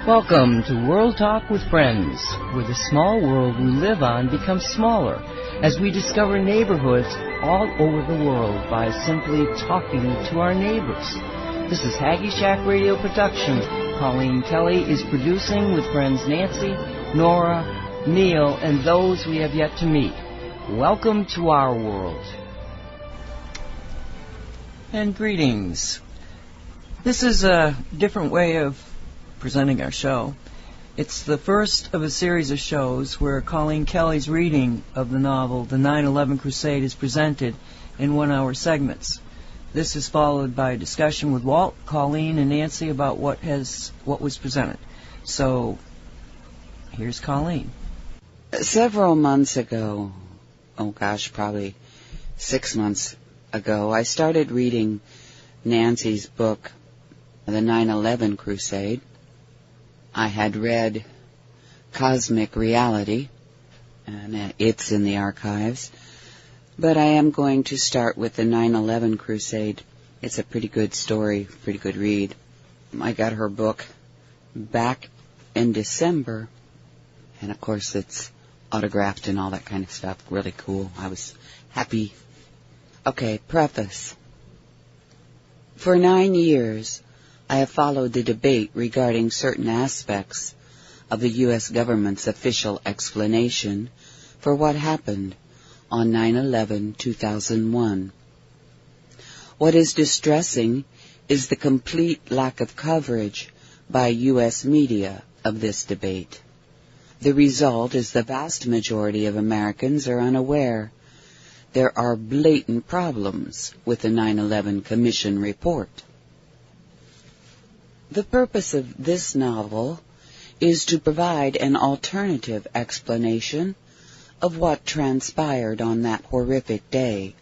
Welcome to World Talk with Friends, where the small world we live on becomes smaller as we discover neighborhoods all over the world by simply talking to our neighbors. This is Haggie Shack Radio Production. Colleen Kelly is producing with friends Nancy, Nora, Neil, and those we have yet to meet. Welcome to our world. And greetings. This is a different way of presenting our show. It's the first of a series of shows where Colleen Kelly's reading of the novel The 9/11 Crusade is presented in 1-hour segments. This is followed by a discussion with Walt, Colleen, and Nancy about what was presented. So, here's Colleen. Several months ago, probably 6 months ago, I started reading Nancy's book, The 9/11 Crusade. I had read Cosmic Reality, and it's in the archives, but I am going to start with The 9/11 Crusade. It's a pretty good story, pretty good read. I got her book back in December, and of course it's autographed and all that kind of stuff. Really cool. I was happy. Okay, preface. For 9 years, I have followed the debate regarding certain aspects of the U.S. government's official explanation for what happened on 9/11/2001. What is distressing is the complete lack of coverage by U.S. media of this debate. The result is the vast majority of Americans are unaware there are blatant problems with the 9/11 Commission report. The purpose of this novel is to provide an alternative explanation of what transpired on that horrific day.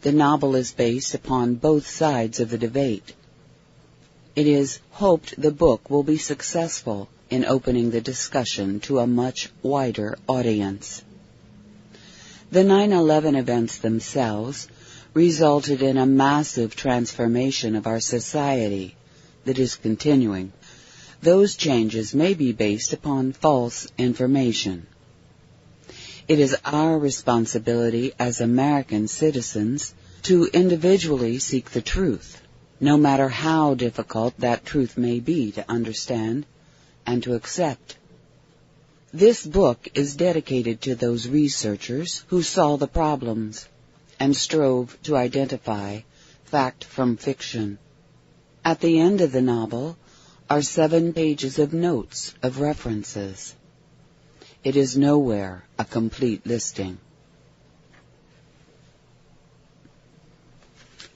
The novel is based upon both sides of the debate. It is hoped the book will be successful in opening the discussion to a much wider audience. The 9/11 events themselves resulted in a massive transformation of our society that is continuing. Those changes may be based upon false information. It is our responsibility as American citizens to individually seek the truth, no matter how difficult that truth may be to understand and to accept. This book is dedicated to those researchers who saw the problems and strove to identify fact from fiction. At the end of the novel are 7 pages of notes of references. It is nowhere a complete listing.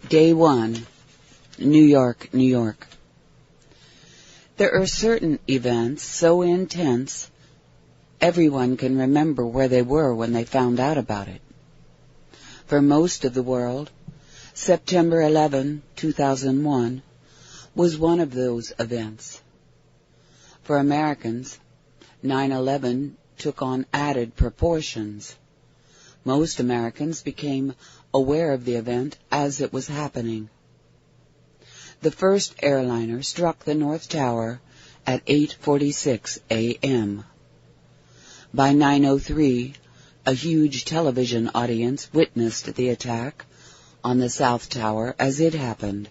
Day 1, New York, New York. There are certain events so intense everyone can remember where they were when they found out about it. For most of the world, September 11, 2001, was one of those events. For Americans, 9/11 took on added proportions. Most Americans became aware of the event as it was happening. The first airliner struck the North Tower at 8:46 a.m. By 9:03, a huge television audience witnessed the attack on the South Tower as it happened.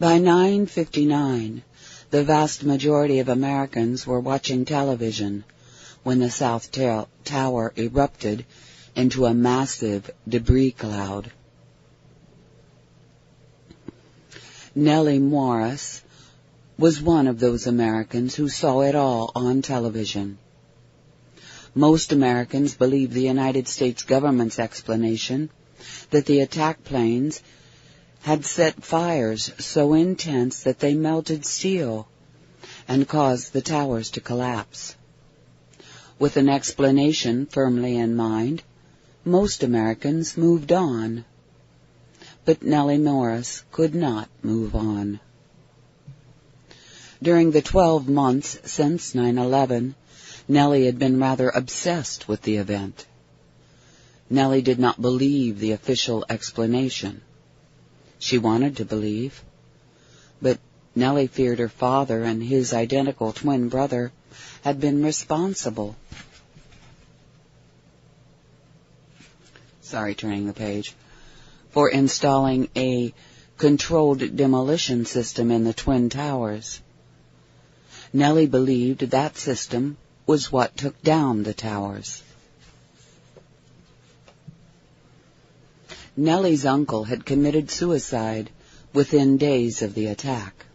By 9:59, the vast majority of Americans were watching television when the South Tower erupted into a massive debris cloud. Nellie Morris was one of those Americans who saw it all on television. Most Americans believe the United States government's explanation that the attack planes had set fires so intense that they melted steel and caused the towers to collapse. With an explanation firmly in mind, most Americans moved on. But Nellie Morris could not move on. During the 12 months since 9/11, Nellie had been rather obsessed with the event. Nellie did not believe the official explanation. She wanted to believe, but Nellie feared her father and his identical twin brother had been responsible. Turning the page. For installing a controlled demolition system in the Twin Towers. Nellie believed that system was what took down the towers. Nellie's uncle had committed suicide within days of the attack.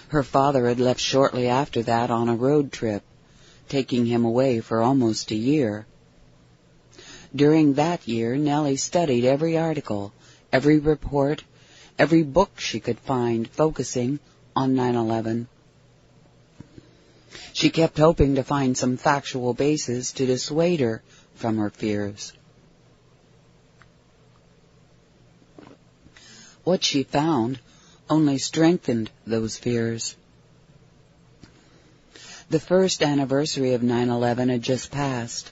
Her father had left shortly after that on a road trip, taking him away for almost a year. During that year, Nellie studied every article, every report, every book she could find focusing on 9/11. She kept hoping to find some factual basis to dissuade her from her fears. What she found only strengthened those fears. The first anniversary of 9/11 had just passed.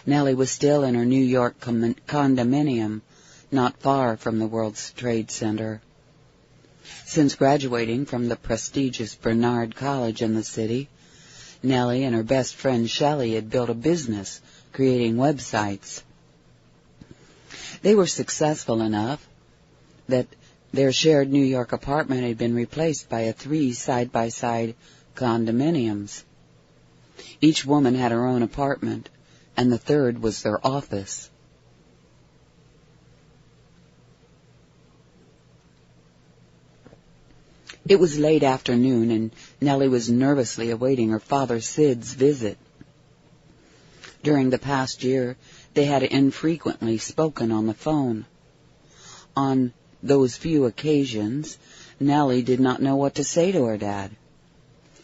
Nellie was still in her New York condominium, not far from the World Trade Center. Since graduating from the prestigious Barnard College in the city, Nellie and her best friend Shelley had built a business creating websites. They were successful enough that their shared New York apartment had been replaced by 3 side-by-side condominiums. Each woman had her own apartment, and the third was their office. It was late afternoon, and Nellie was nervously awaiting her father Sid's visit. During the past year, they had infrequently spoken on the phone. On those few occasions, Nellie did not know what to say to her dad.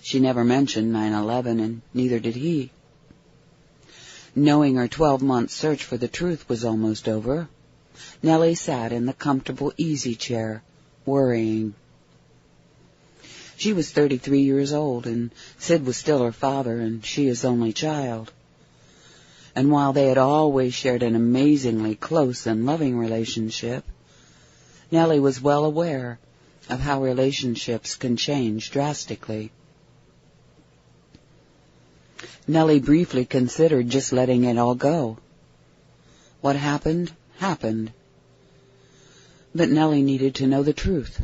She never mentioned 9/11, and neither did he. Knowing her 12-month search for the truth was almost over, Nellie sat in the comfortable easy chair, worrying. She was 33 years old, and Sid was still her father, and she his only child. And while they had always shared an amazingly close and loving relationship, Nellie was well aware of how relationships can change drastically. Nellie briefly considered just letting it all go. What happened, happened. But Nellie needed to know the truth.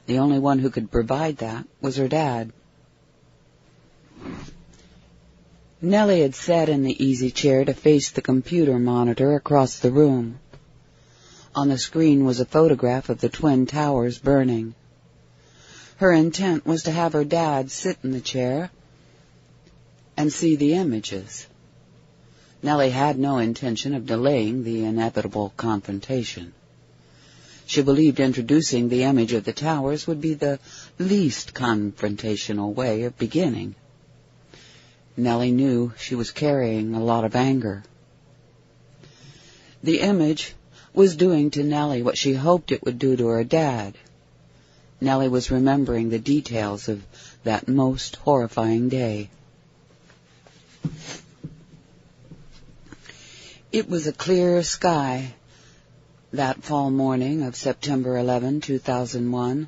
The only one who could provide that was her dad. Nellie had sat in the easy chair to face the computer monitor across the room. On the screen was a photograph of the Twin Towers burning. Her intent was to have her dad sit in the chair and see the images. Nellie had no intention of delaying the inevitable confrontation. She believed introducing the image of the towers would be the least confrontational way of beginning. Nellie knew she was carrying a lot of anger. The image was doing to Nellie what she hoped it would do to her dad. Nellie was remembering the details of that most horrifying day. It was a clear sky that fall morning of September 11, 2001.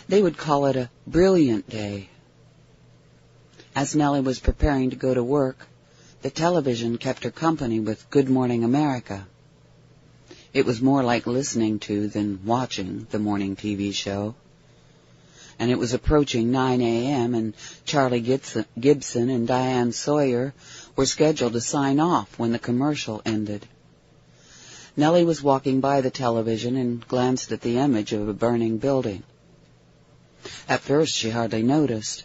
They would call it a brilliant day. As Nellie was preparing to go to work, the television kept her company with Good Morning America. It was more like listening to than watching the morning TV show. And it was approaching 9 a.m., and Charlie Gibson and Diane Sawyer were scheduled to sign off when the commercial ended. Nellie was walking by the television and glanced at the image of a burning building. At first, she hardly noticed.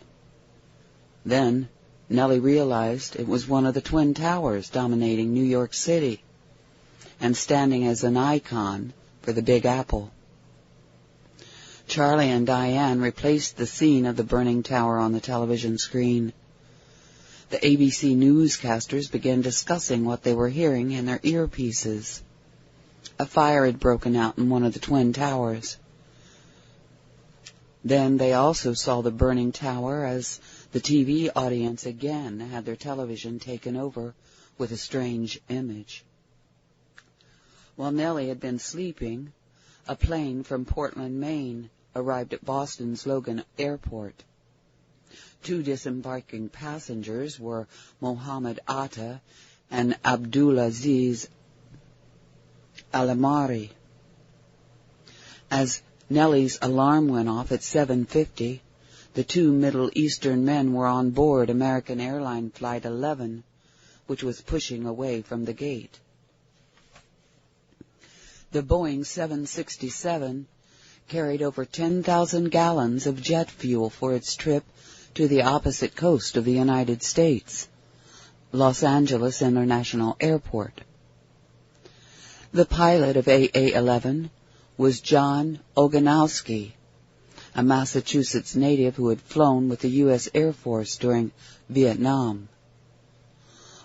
Then, Nellie realized it was one of the Twin Towers dominating New York City and standing as an icon for the Big Apple. Charlie and Diane replaced the scene of the burning tower on the television screen. The ABC newscasters began discussing what they were hearing in their earpieces. A fire had broken out in one of the Twin Towers. Then they also saw the burning tower as the TV audience again had their television taken over with a strange image. While Nellie had been sleeping, a plane from Portland, Maine arrived at Boston's Logan Airport. 2 disembarking passengers were Mohammed Atta and Abdulaziz Alamari. As Nellie's alarm went off at 7:50, the 2 Middle Eastern men were on board American Airline Flight 11, which was pushing away from the gate. The Boeing 767 carried over 10,000 gallons of jet fuel for its trip to the opposite coast of the United States, Los Angeles International Airport. The pilot of AA-11 was John Oganowski, a Massachusetts native who had flown with the U.S. Air Force during Vietnam.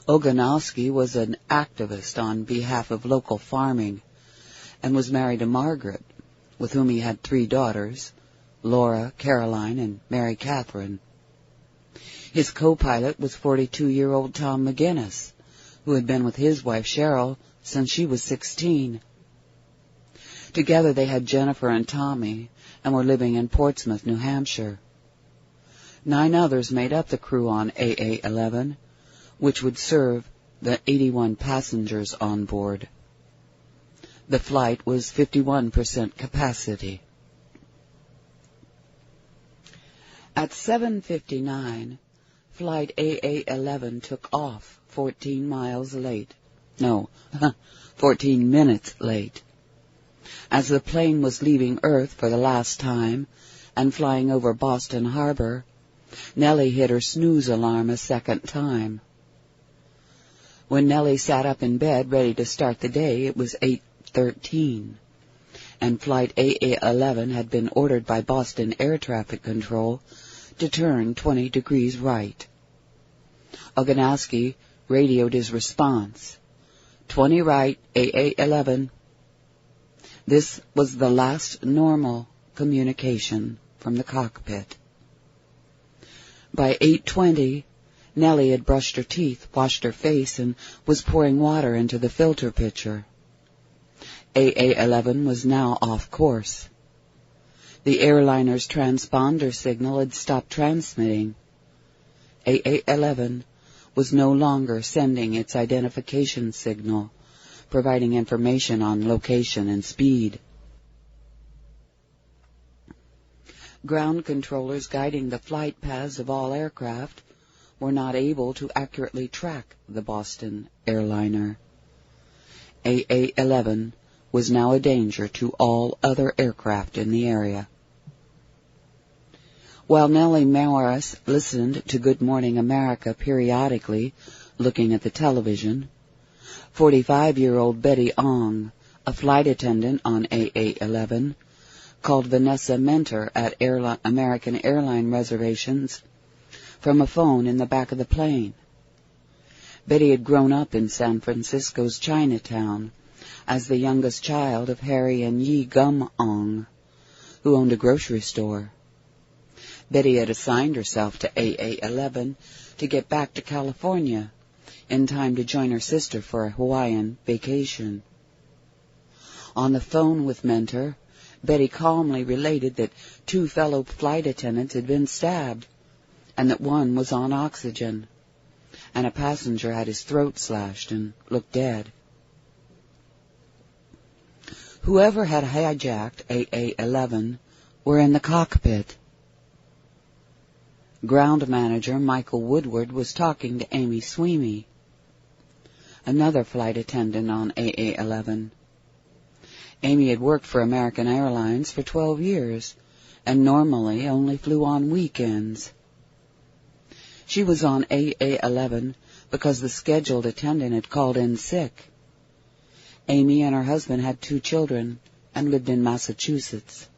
Oganowski was an activist on behalf of local farming and was married to Margaret, with whom he had 3 daughters, Laura, Caroline, and Mary Catherine. His co-pilot was 42-year-old Tom McGinnis, who had been with his wife Cheryl since she was 16. Together they had Jennifer and Tommy and were living in Portsmouth, New Hampshire. 9 others made up the crew on AA-11, which would serve the 81 passengers on board. The flight was 51% capacity. At 7:59, Flight AA-11 took off 14 minutes late. As the plane was leaving Earth for the last time and flying over Boston Harbor, Nellie hit her snooze alarm a second time. When Nellie sat up in bed ready to start the day, it was 8:13, and Flight AA-11 had been ordered by Boston Air Traffic Control to turn 20 degrees right. Oganowski radioed his response, 20 right, AA-11. This was the last normal communication from the cockpit. By 8:20, Nellie had brushed her teeth, washed her face, and was pouring water into the filter pitcher. AA-11 was now off course. The airliner's transponder signal had stopped transmitting. AA-11 was no longer sending its identification signal, providing information on location and speed. Ground controllers guiding the flight paths of all aircraft were not able to accurately track the Boston airliner. AA-11 was now a danger to all other aircraft in the area. While Nellie Morris listened to Good Morning America periodically, looking at the television, 45-year-old Betty Ong, a flight attendant on AA-11, called Vanessa Mentor at American Airline reservations from a phone in the back of the plane. Betty had grown up in San Francisco's Chinatown as the youngest child of Harry and Yi Gum Ong, who owned a grocery store. Betty had assigned herself to AA-11 to get back to California in time to join her sister for a Hawaiian vacation. On the phone with Mentor, Betty calmly related that 2 fellow flight attendants had been stabbed, and that one was on oxygen, and a passenger had his throat slashed and looked dead. Whoever had hijacked AA-11 were in the cockpit. Ground manager Michael Woodward was talking to Amy Sweeney, another flight attendant on AA-11. Amy had worked for American Airlines for 12 years and normally only flew on weekends. She was on AA-11 because the scheduled attendant had called in sick. Amy and her husband had 2 children and lived in Massachusetts.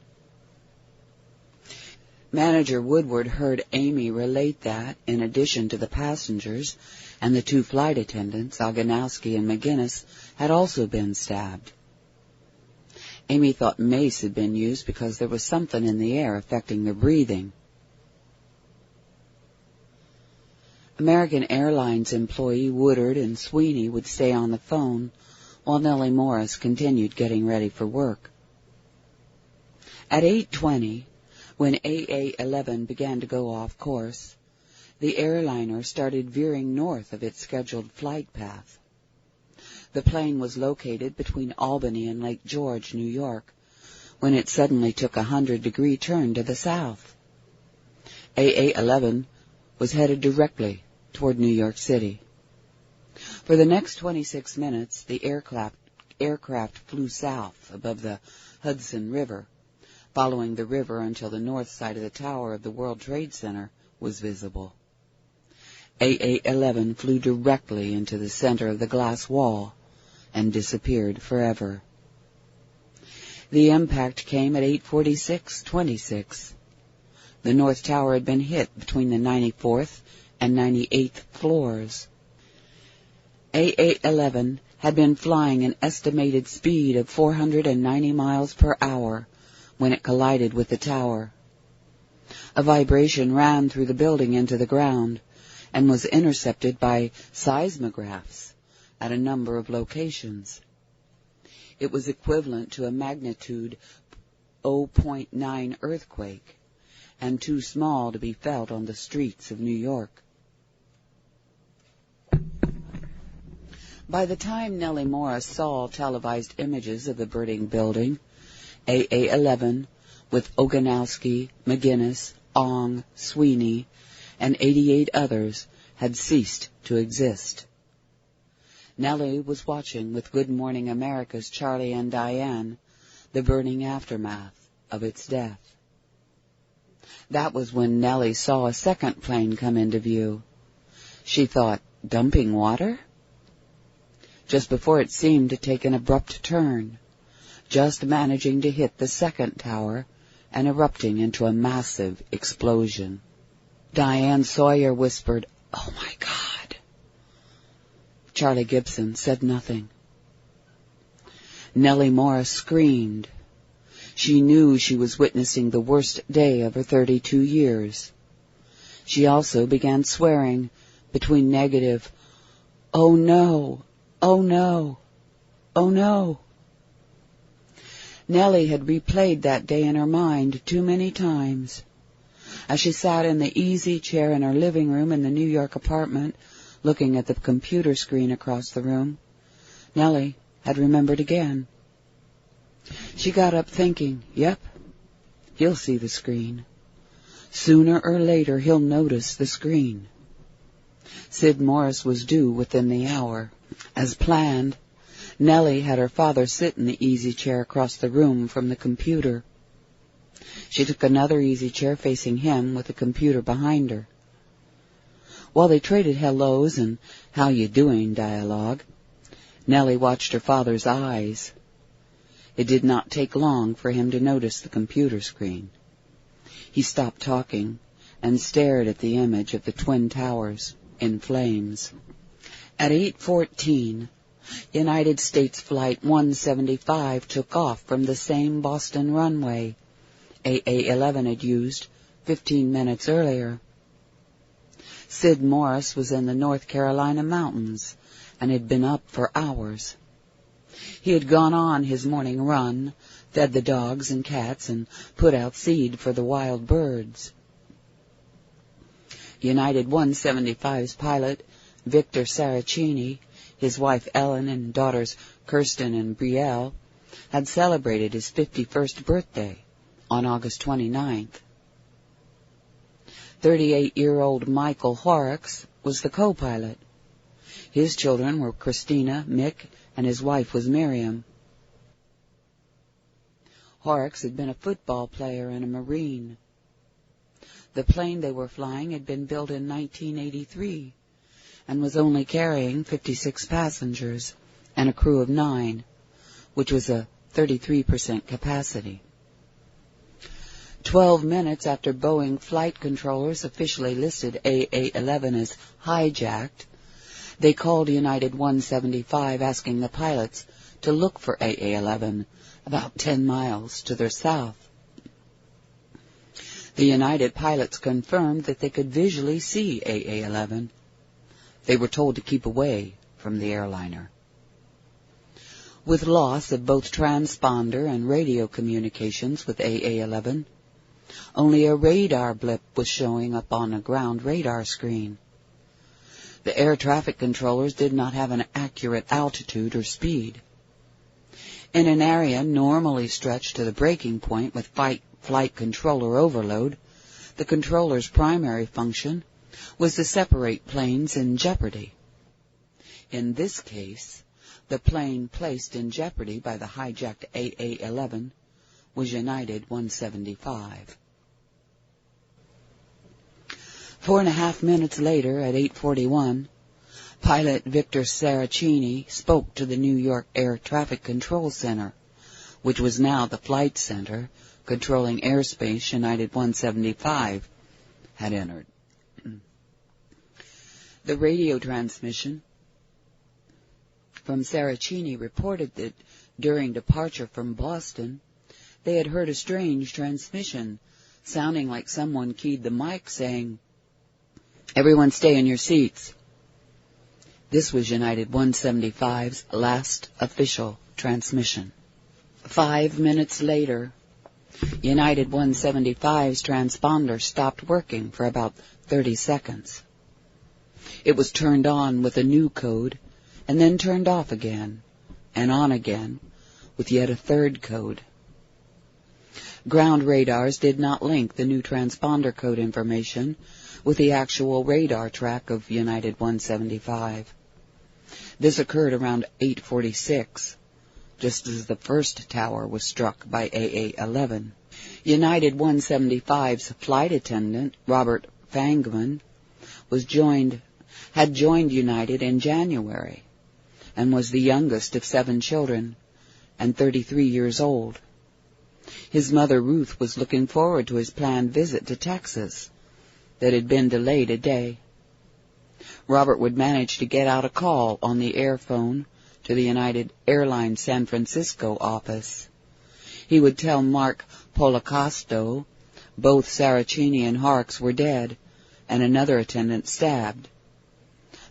Manager Woodward heard Amy relate that, in addition to the passengers and the 2 flight attendants, Oganowski and McGinnis, had also been stabbed. Amy thought mace had been used because there was something in the air affecting their breathing. American Airlines employee Woodward and Sweeney would stay on the phone while Nellie Morris continued getting ready for work. At 8:20, when AA-11 began to go off course, the airliner started veering north of its scheduled flight path. The plane was located between Albany and Lake George, New York, when it suddenly took a 100-degree turn to the south. AA-11 was headed directly toward New York City. For the next 26 minutes, the aircraft flew south above the Hudson River, following the river until the north side of the tower of the World Trade Center was visible. AA-11 flew directly into the center of the glass wall and disappeared forever. The impact came at 8:46:26. The North Tower had been hit between the 94th and 98th floors. AA-11 had been flying an estimated speed of 490 miles per hour when it collided with the tower. A vibration ran through the building into the ground and was intercepted by seismographs at a number of locations. It was equivalent to a magnitude 0.9 earthquake and too small to be felt on the streets of New York. By the time Nellie Morris saw televised images of the burning building, AA-11, with Oganowski, McGinnis, Ong, Sweeney, and 88 others, had ceased to exist. Nellie was watching with Good Morning America's Charlie and Diane the burning aftermath of its death. That was when Nellie saw a second plane come into view. She thought, dumping water? Just before it seemed to take an abrupt turn, just managing to hit the second tower and erupting into a massive explosion. Diane Sawyer whispered, "Oh, my God." Charlie Gibson said nothing. Nellie Morris screamed. She knew she was witnessing the worst day of her 32 years. She also began swearing between negative, "Oh, no, oh, no, oh, no." Nellie had replayed that day in her mind too many times. As she sat in the easy chair in her living room in the New York apartment, looking at the computer screen across the room, Nellie had remembered again. She got up thinking, yep, he'll see the screen. Sooner or later he'll notice the screen. Sid Morris was due within the hour. As planned, Nellie had her father sit in the easy chair across the room from the computer. She took another easy chair facing him with the computer behind her. While they traded hellos and how you doing dialogue, Nellie watched her father's eyes. It did not take long for him to notice the computer screen. He stopped talking and stared at the image of the Twin Towers in flames. At 8:14, United States Flight 175 took off from the same Boston runway AA-11 had used 15 minutes earlier. Sid Morris was in the North Carolina mountains and had been up for hours. He had gone on his morning run, fed the dogs and cats, and put out seed for the wild birds. United 175's pilot, Victor Saracini, his wife Ellen and daughters Kirsten and Brielle, had celebrated his 51st birthday on August 29th. 38-year-old Michael Horrocks was the co-pilot. His children were Christina, Mick, and his wife was Miriam. Horrocks had been a football player and a Marine. The plane they were flying had been built in 1983 and was only carrying 56 passengers and a crew of 9, which was a 33% capacity. 12 minutes after Boeing flight controllers officially listed AA-11 as hijacked, they called United 175 asking the pilots to look for AA-11 about 10 miles to their south. The United pilots confirmed that they could visually see AA-11. They were told to keep away from the airliner. With loss of both transponder and radio communications with AA-11, only a radar blip was showing up on a ground radar screen. The air traffic controllers did not have an accurate altitude or speed. In an area normally stretched to the breaking point with flight controller overload, the controller's primary function was to separate planes in jeopardy. In this case, the plane placed in jeopardy by the hijacked AA-11 was United 175. 4.5 minutes later, at 8:41, pilot Victor Saracini spoke to the New York Air Traffic Control Center, which was now the flight center controlling airspace United 175 had entered. The radio transmission from Saracini reported that during departure from Boston, they had heard a strange transmission, sounding like someone keyed the mic saying, "Everyone stay in your seats." This was United 175's last official transmission. 5 minutes later, United 175's transponder stopped working for about 30 seconds. It was turned on with a new code, and then turned off again, and on again, with yet a third code. Ground radars did not link the new transponder code information with the actual radar track of United 175. This occurred around 8:46, just as the first tower was struck by AA-11. United 175's flight attendant, Robert Fangman, had joined United in January, and was the youngest of 7 children, and 33 years old. His mother, Ruth, was looking forward to his planned visit to Texas that had been delayed a day. Robert would manage to get out a call on the airphone to the United Airlines San Francisco office. He would tell Mark Policasto both Saracini and Harks were dead, and another attendant stabbed.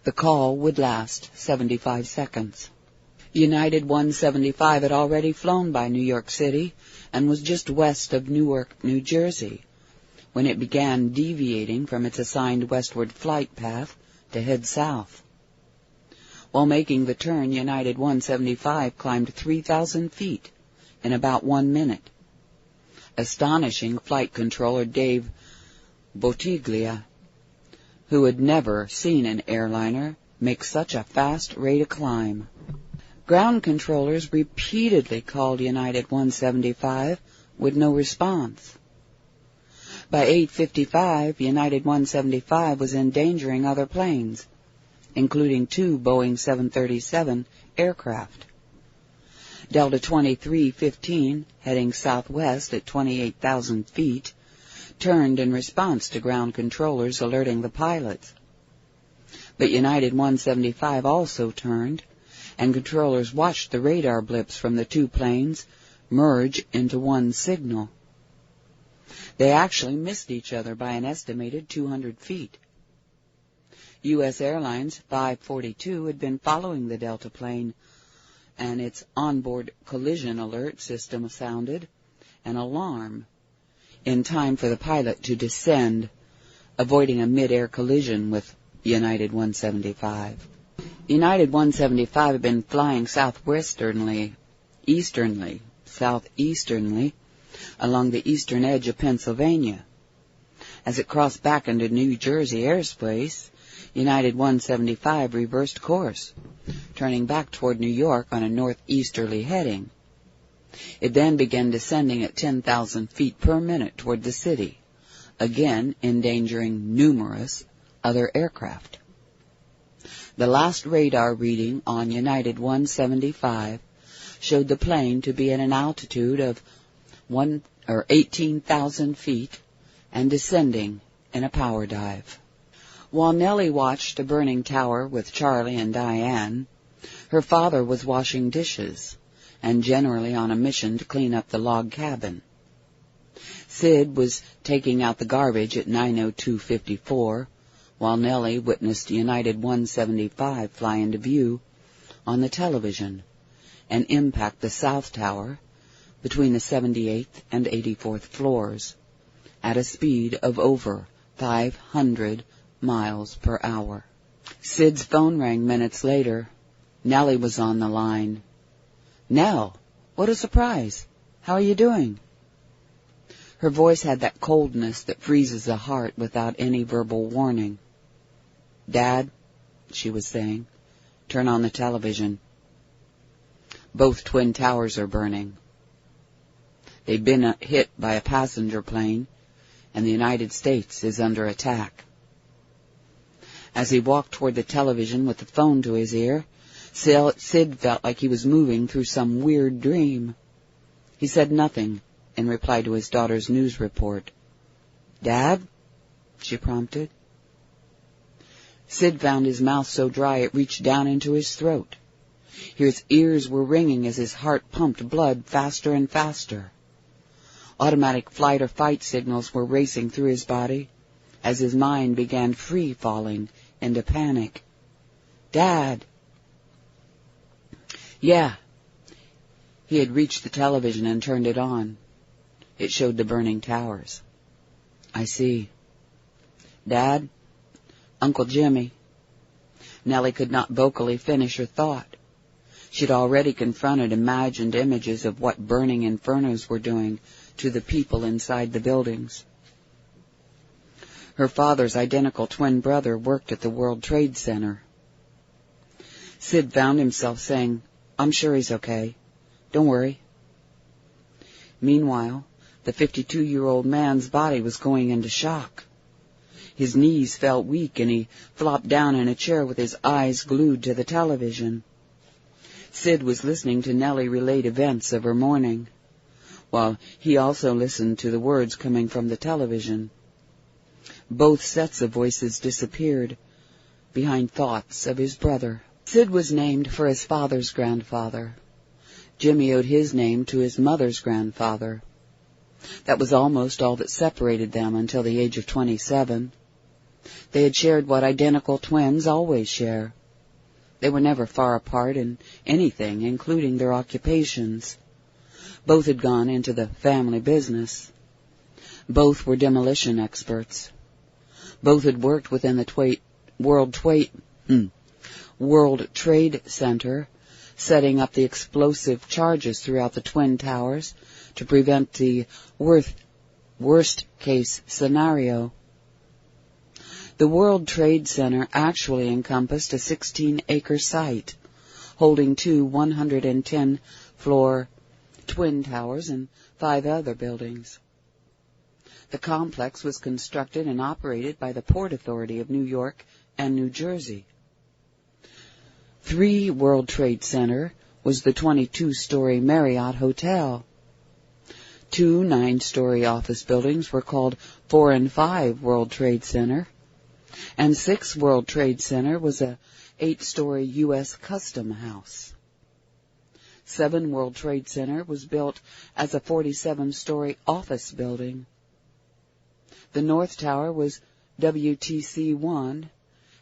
The call would last 75 seconds. United 175 had already flown by New York City and was just west of Newark, New Jersey, when it began deviating from its assigned westward flight path to head south. While making the turn, United 175 climbed 3,000 feet in about 1 minute, astonishing flight controller Dave Bottiglia, who had never seen an airliner make such a fast rate of climb. Ground controllers repeatedly called United 175 with no response. By 8:55, United 175 was endangering other planes, including 2 Boeing 737 aircraft. Delta 2315, heading southwest at 28,000 feet, turned in response to ground controllers alerting the pilots. But United 175 also turned, and controllers watched the radar blips from the 2 planes merge into one signal. They actually missed each other by an estimated 200 feet. U.S. Airlines 542 had been following the Delta plane, and its onboard collision alert system sounded an alarm in time for the pilot to descend, avoiding a mid-air collision with United 175. United 175 had been flying southeasterly along the eastern edge of Pennsylvania. As it crossed back into New Jersey airspace, United 175 reversed course, turning back toward New York on a northeasterly heading. It then began descending at 10,000 feet per minute toward the city, again endangering numerous other aircraft. The last radar reading on United 175 showed the plane to be at an altitude of 18,000 feet and descending in a power dive. While Nellie watched a burning tower with Charlie and Diane, her father was washing dishes and generally on a mission to clean up the log cabin. Sid was taking out the garbage at 9:02:54, while Nellie witnessed United 175 fly into view on the television and impact the South Tower between the 78th and 84th floors at a speed of over 500 miles per hour. Sid's phone rang minutes later. Nellie was on the line. "Nell, what a surprise. How are you doing?" Her voice had that coldness that freezes the heart without any verbal warning. "Dad," she was saying, "turn on the television. Both twin towers are burning. They've been hit by a passenger plane, and the United States is under attack." As he walked toward the television with the phone to his ear, Sid felt like he was moving through some weird dream. He said nothing in reply to his daughter's news report. "Dad?" she prompted. Sid found his mouth so dry it reached down into his throat. His ears were ringing as his heart pumped blood faster and faster. Automatic flight or fight signals were racing through his body as his mind began free-falling into panic. "Dad!" "Yeah." He had reached the television and turned it on. It showed the burning towers. "I see." "Dad? Uncle Jimmy." Nellie could not vocally finish her thought. She'd already confronted imagined images of what burning infernos were doing to the people inside the buildings. Her father's identical twin brother worked at the World Trade Center. Sid found himself saying, "I'm sure he's okay. Don't worry." Meanwhile, the 52-year-old man's body was going into shock. His knees felt weak, and he flopped down in a chair with his eyes glued to the television. Sid was listening to Nellie relate events of her morning, while he also listened to the words coming from the television. Both sets of voices disappeared behind thoughts of his brother. Sid was named for his father's grandfather. Jimmy owed his name to his mother's grandfather. That was almost all that separated them until the age of 27. They had shared what identical twins always share. They were never far apart in anything, including their occupations. Both had gone into the family business. Both were demolition experts. Both had worked within the World Trade Center, setting up the explosive charges throughout the Twin Towers to prevent the worst-case scenario. The World Trade Center actually encompassed a 16-acre site, holding two 110-floor twin towers and 5 other buildings. The complex was constructed and operated by the Port Authority of New York and New Jersey. 3 World Trade Center was the 22-story Marriott Hotel. 2 9-story office buildings were called 4 and 5 World Trade Center, and 6 World Trade Center was a 8-story U.S. Custom House. 7 World Trade Center was built as a 47-story office building. The North Tower was WTC-1,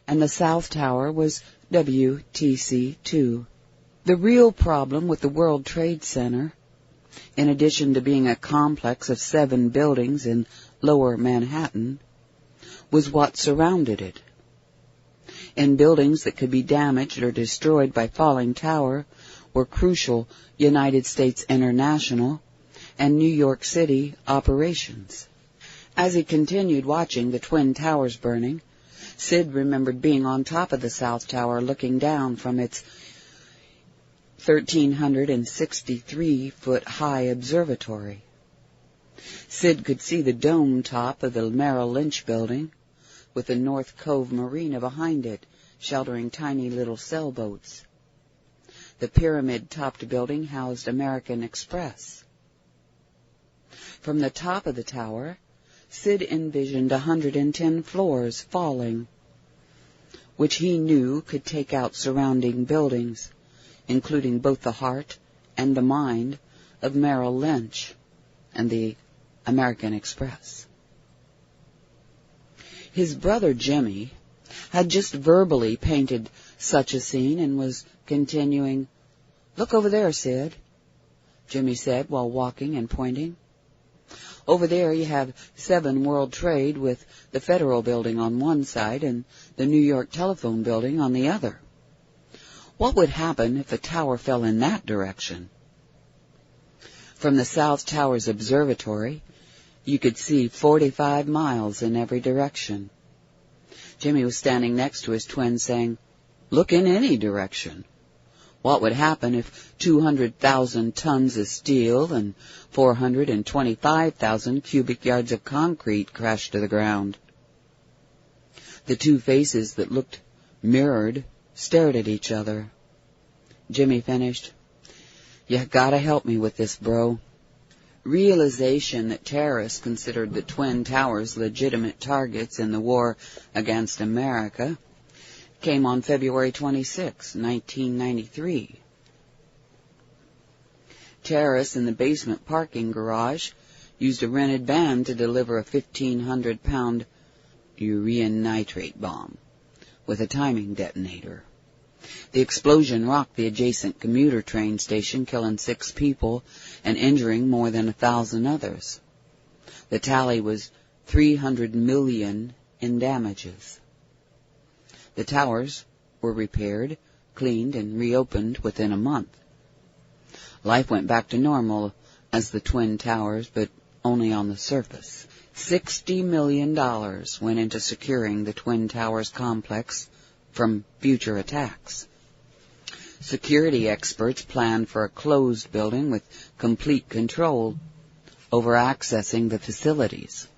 and the South Tower was WTC-2. The real problem with the World Trade Center, in addition to being a complex of 7 buildings in Lower Manhattan, was what surrounded it. In buildings that could be damaged or destroyed by falling tower were crucial United States International and New York City operations. As he continued watching the Twin Towers burning, Sid remembered being on top of the South Tower looking down from its 1,363-foot-high observatory. Sid could see the dome top of the Merrill Lynch building, with the North Cove Marina behind it, sheltering tiny little sailboats. The pyramid-topped building housed American Express. From the top of the tower, Sid envisioned 110 floors falling, which he knew could take out surrounding buildings, including both the heart and the mind of Merrill Lynch and the American Express. His brother Jimmy had just verbally painted such a scene and was continuing, "Look over there, Sid," Jimmy said while walking and pointing. "Over there you have 7 World Trade with the Federal Building on one side and the New York Telephone Building on the other. What would happen if a tower fell in that direction?" From the South Tower's observatory, you could see 45 miles in every direction. Jimmy was standing next to his twin saying, "Look in any direction. What would happen if 200,000 tons of steel and 425,000 cubic yards of concrete crashed to the ground?" The two faces that looked mirrored stared at each other. Jimmy finished, "You gotta help me with this, bro." Realization that terrorists considered the Twin Towers legitimate targets in the war against America came on February 26, 1993. Terrorists in the basement parking garage used a rented van to deliver a 1,500-pound urea nitrate bomb with a timing detonator. The explosion rocked the adjacent commuter train station, killing 6 people and injuring more than 1,000 others. The tally was $300 million in damages. The towers were repaired, cleaned, and reopened within a month. Life went back to normal as the Twin Towers, but only on the surface. $60 million went into securing the Twin Towers complex from future attacks. Security experts planned for a closed building with complete control over accessing the facilities.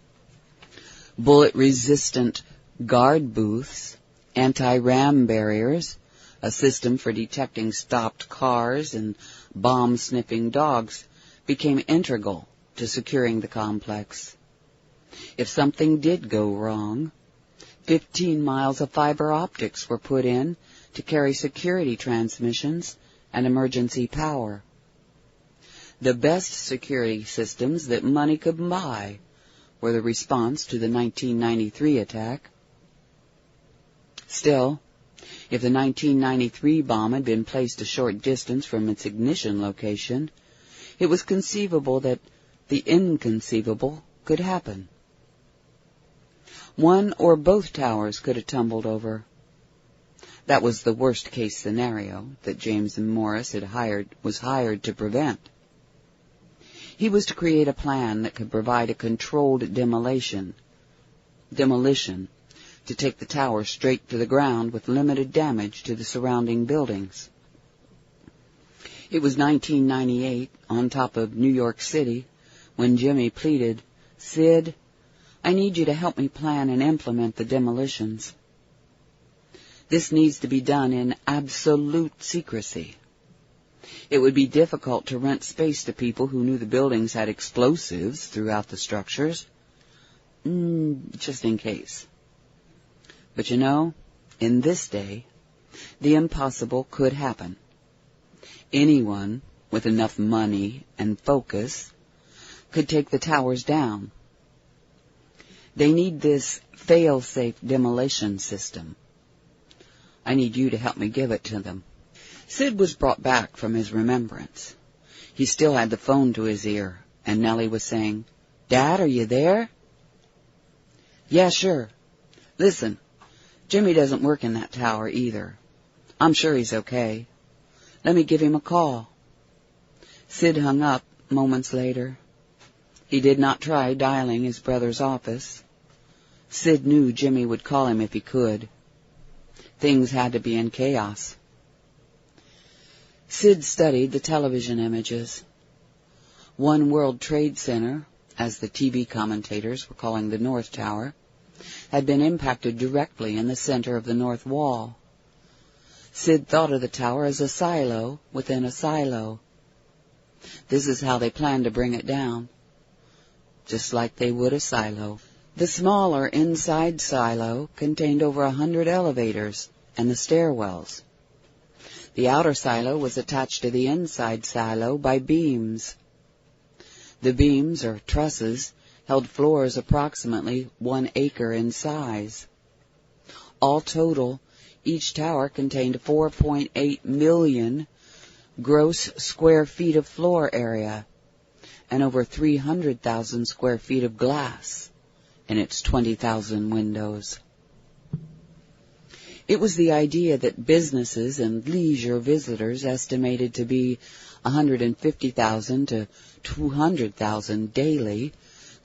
Bullet-resistant guard booths, anti-ram barriers, a system for detecting stopped cars, and bomb-sniffing dogs became integral to securing the complex. If something did go wrong, 15 miles of fiber optics were put in to carry security transmissions and emergency power. The best security systems that money could buy were the response to the 1993 attack. Still, if the 1993 bomb had been placed a short distance from its ignition location, it was conceivable that the inconceivable could happen. One or both towers could have tumbled over. That was the worst-case scenario that James Morris was hired to prevent. He was to create a plan that could provide a controlled demolition to take the tower straight to the ground with limited damage to the surrounding buildings. It was 1998, on top of New York City, when Jimmy pleaded, "Sid, I need you to help me plan and implement the demolitions. This needs to be done in absolute secrecy. It would be difficult to rent space to people who knew the buildings had explosives throughout the structures, just in case. But you know, in this day, the impossible could happen. Anyone with enough money and focus could take the towers down. They need this fail-safe demolition system. I need you to help me give it to them." Sid was brought back from his remembrance. He still had the phone to his ear, and Nellie was saying, "Dad, are you there?" "Yeah, sure. Listen, Jimmy doesn't work in that tower either. I'm sure he's okay. Let me give him a call." Sid hung up moments later. He did not try dialing his brother's office. Sid knew Jimmy would call him if he could. Things had to be in chaos. Sid studied the television images. One World Trade Center, as the TV commentators were calling the North Tower, had been impacted directly in the center of the north wall. Sid thought of the tower as a silo within a silo. This is how they planned to bring it down, just like they would a silo. The smaller inside silo contained over 100 elevators and the stairwells. The outer silo was attached to the inside silo by beams. The beams, or trusses, held floors approximately 1 acre in size. All total, each tower contained 4.8 million gross square feet of floor area and over 300,000 square feet of glass in its 20,000 windows. It was the idea that businesses and leisure visitors, estimated to be 150,000 to 200,000 daily,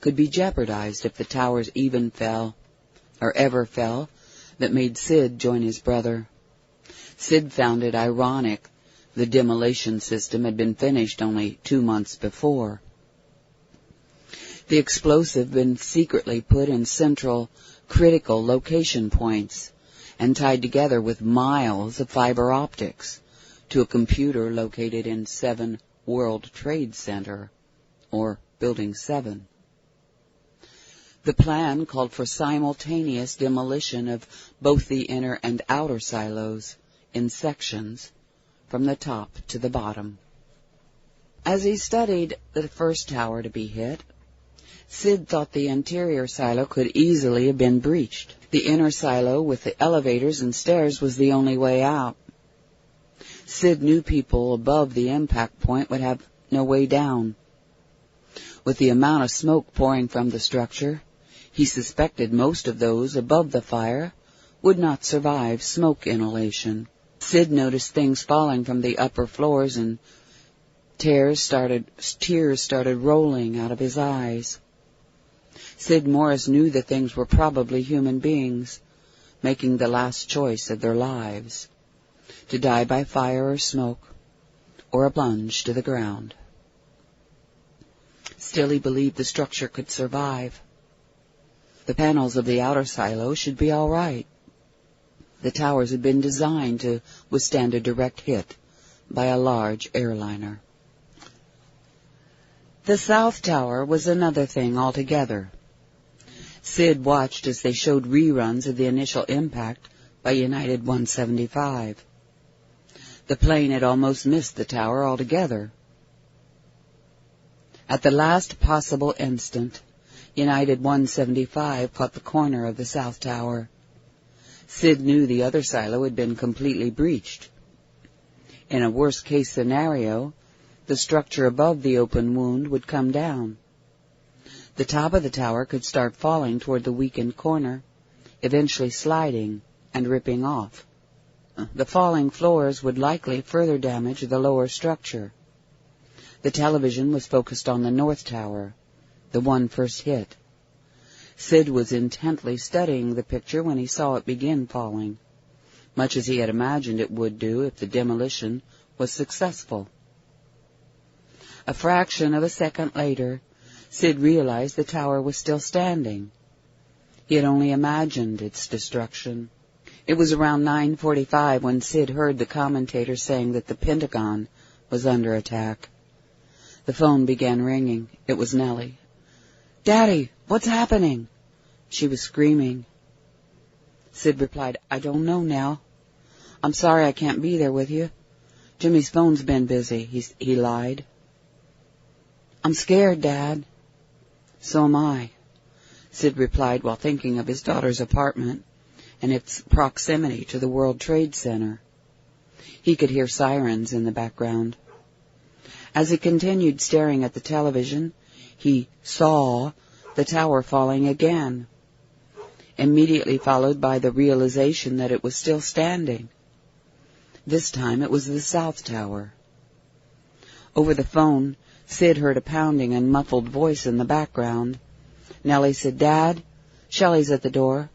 could be jeopardized if the towers even fell, or ever fell, that made Sid join his brother. Sid found it ironic the demolition system had been finished only 2 months before. The explosive had been secretly put in central, critical location points and tied together with miles of fiber optics to a computer located in 7 World Trade Center, or Building 7. The plan called for simultaneous demolition of both the inner and outer silos in sections from the top to the bottom. As he studied the first tower to be hit, Sid thought the interior silo could easily have been breached. The inner silo with the elevators and stairs was the only way out. Sid knew people above the impact point would have no way down. With the amount of smoke pouring from the structure, he suspected most of those above the fire would not survive smoke inhalation. Sid noticed things falling from the upper floors, and tears started rolling out of his eyes. Sid Morris knew the things were probably human beings, making the last choice of their lives, to die by fire or smoke, or a plunge to the ground. Still, he believed the structure could survive. The panels of the outer silo should be all right. The towers had been designed to withstand a direct hit by a large airliner. The South Tower was another thing altogether. Sid watched as they showed reruns of the initial impact by United 175. The plane had almost missed the tower altogether. At the last possible instant, United 175 caught the corner of the South Tower. Sid knew the other silo had been completely breached. In a worst-case scenario, the structure above the open wound would come down. The top of the tower could start falling toward the weakened corner, eventually sliding and ripping off. The falling floors would likely further damage the lower structure. The television was focused on the North Tower, the one first hit. Sid was intently studying the picture when he saw it begin falling, much as he had imagined it would do if the demolition was successful. A fraction of a second later, Sid realized the tower was still standing. He had only imagined its destruction. It was around 9:45 when Sid heard the commentator saying that the Pentagon was under attack. The phone began ringing. It was Nellie. "Daddy, what's happening?" She was screaming. Sid replied, "I don't know, Nell. I'm sorry I can't be there with you. Jimmy's phone's been busy," he lied. "I'm scared, Dad." "So am I," Sid replied while thinking of his daughter's apartment and its proximity to the World Trade Center. He could hear sirens in the background. As he continued staring at the television, he saw the tower falling again, immediately followed by the realization that it was still standing. This time it was the South Tower. Over the phone, Sid heard a pounding and muffled voice in the background. Nellie said, "Dad, Shelley's at the door.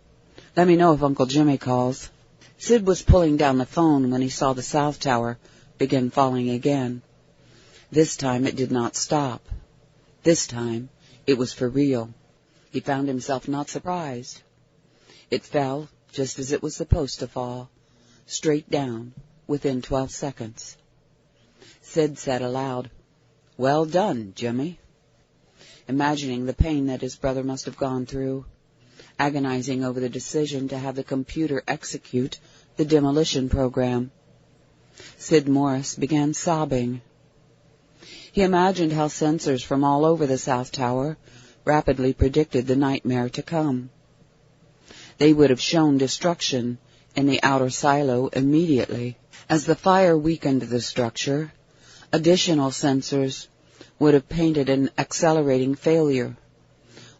Let me know if Uncle Jimmy calls." Sid was pulling down the phone when he saw the South Tower begin falling again. This time it did not stop. This time it was for real. He found himself not surprised. It fell just as it was supposed to fall, straight down within 12 seconds. Sid said aloud, "Well done, Jimmy," imagining the pain that his brother must have gone through, agonizing over the decision to have the computer execute the demolition program. Sid Morris began sobbing. He imagined how sensors from all over the South Tower rapidly predicted the nightmare to come. They would have shown destruction in the outer silo immediately. As the fire weakened the structure, Additional sensors would have painted an accelerating failure,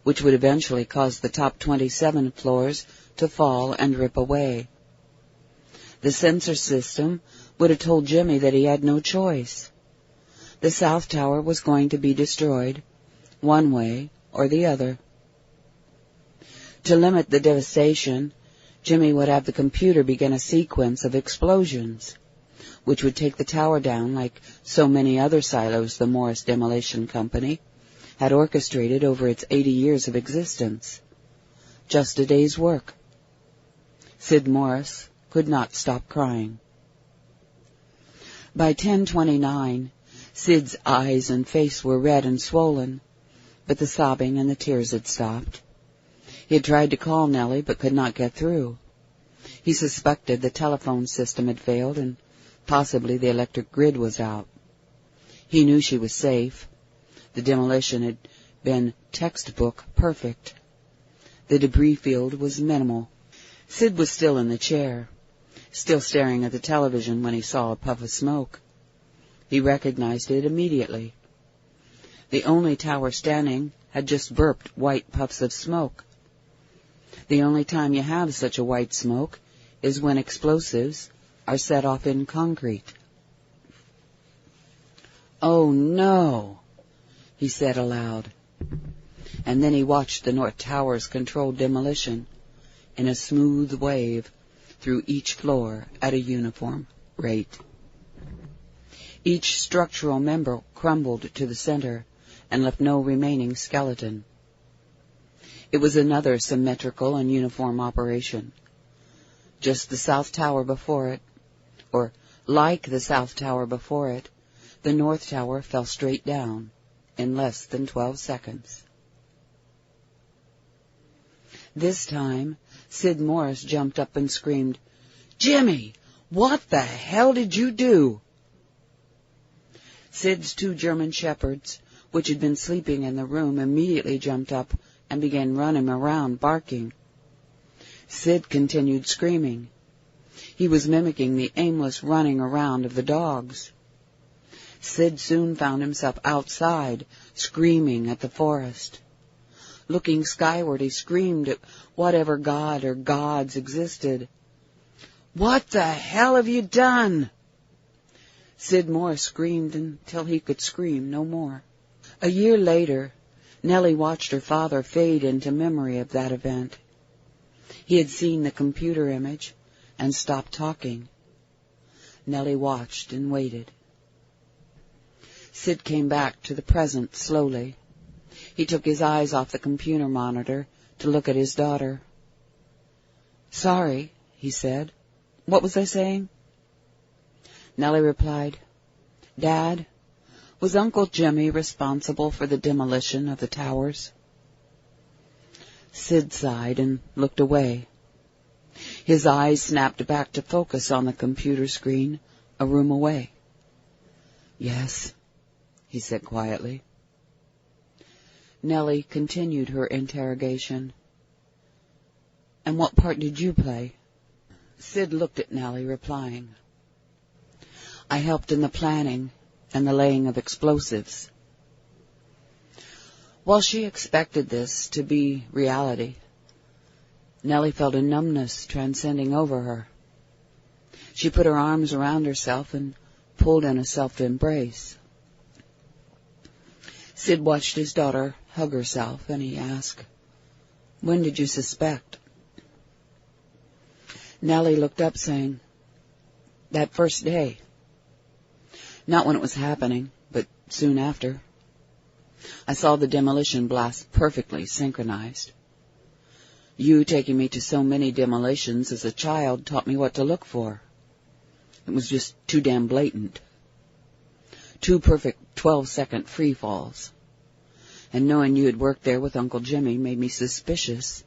which would eventually cause the top 27 floors to fall and rip away. The sensor system would have told Jimmy that he had no choice. The South Tower was going to be destroyed, one way or the other. To limit the devastation, Jimmy would have the computer begin a sequence of explosions, which would take the tower down like so many other silos the Morris Demolition Company had orchestrated over its 80 years of existence. Just a day's work. Sid Morris could not stop crying. By 10:29, Sid's eyes and face were red and swollen, but the sobbing and the tears had stopped. He had tried to call Nellie, but could not get through. He suspected the telephone system had failed and possibly the electric grid was out. He knew she was safe. The demolition had been textbook perfect. The debris field was minimal. Sid was still in the chair, still staring at the television when he saw a puff of smoke. He recognized it immediately. The only tower standing had just burped white puffs of smoke. The only time you have such a white smoke is when explosives are set off in concrete. "Oh, no," he said aloud. And then he watched the North Tower's controlled demolition in a smooth wave through each floor at a uniform rate. Each structural member crumbled to the center and left no remaining skeleton. It was another symmetrical and uniform operation. Just the South Tower before it, or like the South Tower before it, the North Tower fell straight down in less than 12 seconds. This time, Sid Morris jumped up and screamed, "Jimmy, what the hell did you do?" Sid's 2 German shepherds, which had been sleeping in the room, immediately jumped up and began running around, barking. Sid continued screaming. He was mimicking the aimless running around of the dogs. Sid soon found himself outside, screaming at the forest. Looking skyward, he screamed at whatever god or gods existed. "What the hell have you done?" Sid Morris screamed until he could scream no more. A year later, Nellie watched her father fade into memory of that event. He had seen the computer image and stopped talking. Nellie watched and waited. Sid came back to the present slowly. He took his eyes off the computer monitor to look at his daughter. "Sorry," he said. "What was I saying?" Nellie replied, "Dad, was Uncle Jimmy responsible for the demolition of the towers?" Sid sighed and looked away. His eyes snapped back to focus on the computer screen a room away. "Yes," he said quietly. Nellie continued her interrogation. "And what part did you play?" Sid looked at Nellie, replying, "I helped in the planning and the laying of explosives." While she expected this to be reality, Nellie felt a numbness transcending over her. She put her arms around herself and pulled in a self-embrace. Sid watched his daughter hug herself, and he asked, "When did you suspect?" Nellie looked up, saying, "That first day. Not when it was happening, but soon after. I saw the demolition blast perfectly synchronized. You taking me to so many demolitions as a child taught me what to look for. It was just too damn blatant. 2 perfect 12-second free falls. And knowing you had worked there with Uncle Jimmy made me suspicious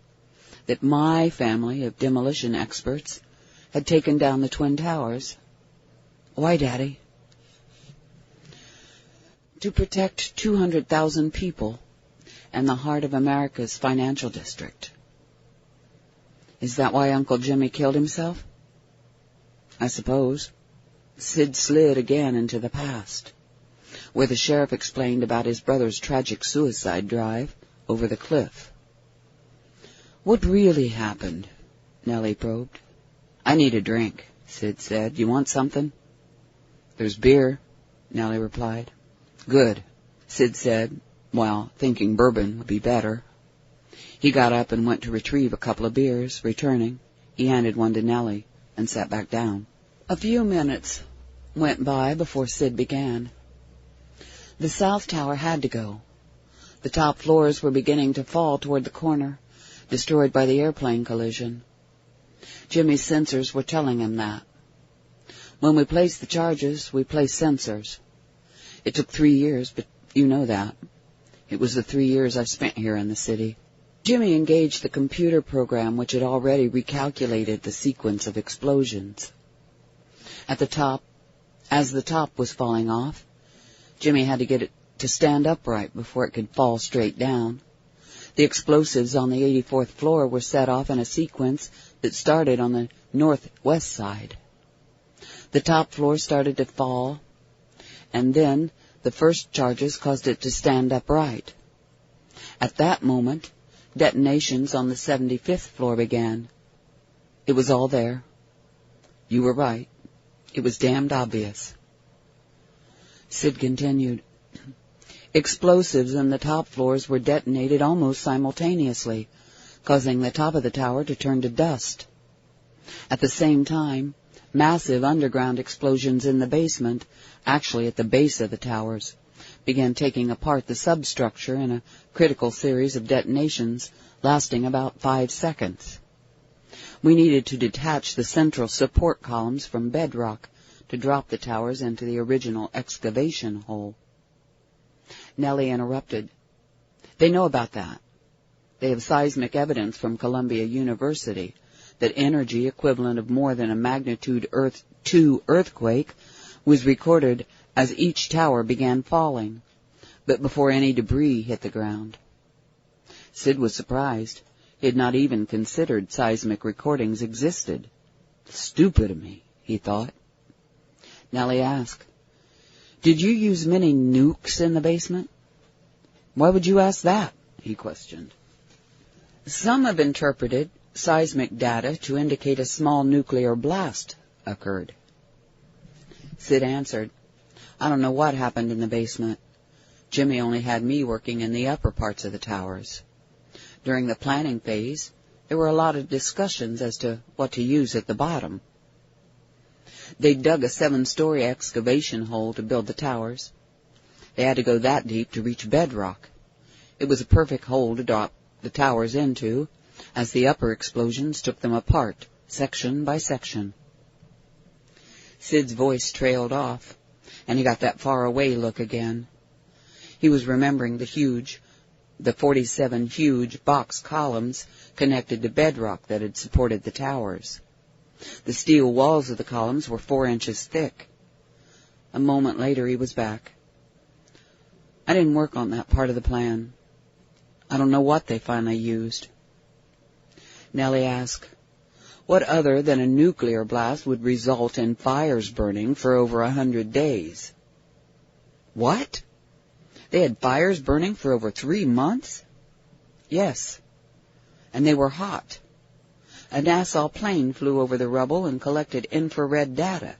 that my family of demolition experts had taken down the Twin Towers. Why, Daddy?" "To protect 200,000 people and the heart of America's financial district." "Is that why Uncle Jimmy killed himself?" "I suppose." Sid slid again into the past. where the sheriff explained about his brother's tragic suicide drive over the cliff. "What really happened?" Nellie probed. "I need a drink," Sid said. "You want something?" "There's beer," Nellie replied. "Good," Sid said, while thinking bourbon would be better. He got up and went to retrieve a couple of beers. Returning, he handed one to Nellie and sat back down. A few minutes went by before Sid began. The south tower had to go. The top floors were beginning to fall toward the corner, destroyed by the airplane collision. Jimmy's sensors were telling him that. When we placed the charges, we placed sensors. It took 3 years, but you know that. It was the 3 years I spent here in the city. Jimmy engaged the computer program which had already recalculated the sequence of explosions. At the top, as the top was falling off, Jimmy had to get it to stand upright before it could fall straight down. The explosives on the 84th floor were set off in a sequence that started on the northwest side. The top floor started to fall, and then the first charges caused it to stand upright. At that moment, detonations on the 75th floor began. It was all there. You were right. It was damned obvious. Sid continued. Explosives in the top floors were detonated almost simultaneously, causing the top of the tower to turn to dust. At the same time, massive underground explosions in the basement, actually at the base of the towers, began taking apart the substructure in a critical series of detonations lasting about 5 seconds. We needed to detach the central support columns from bedrock to drop the towers into the original excavation hole. Nellie interrupted. They know about that. They have seismic evidence from Columbia University that energy equivalent of more than a magnitude 2 earthquake was recorded as each tower began falling, but before any debris hit the ground. Sid was surprised. He had not even considered seismic recordings existed. Stupid of me, he thought. Nellie asked, Did you use many nukes in the basement? Why would you ask that? He questioned. Some have interpreted seismic data to indicate a small nuclear blast occurred. Sid answered, I don't know what happened in the basement. Jimmy only had me working in the upper parts of the towers. During the planning phase, there were a lot of discussions as to what to use at the bottom. They dug a 7-story excavation hole to build the towers. They had to go that deep to reach bedrock. It was a perfect hole to drop the towers into, as the upper explosions took them apart, section by section. Sid's voice trailed off, and he got that far-away look again. He was remembering the 47 huge box columns connected to bedrock that had supported the towers. The steel walls of the columns were 4 inches thick. A moment later he was back. I didn't work on that part of the plan. I don't know what they finally used. Nellie asked, what other than a nuclear blast would result in fires burning for over 100 days? What? They had fires burning for over 3 months? Yes. And they were hot. A NASA plane flew over the rubble and collected infrared data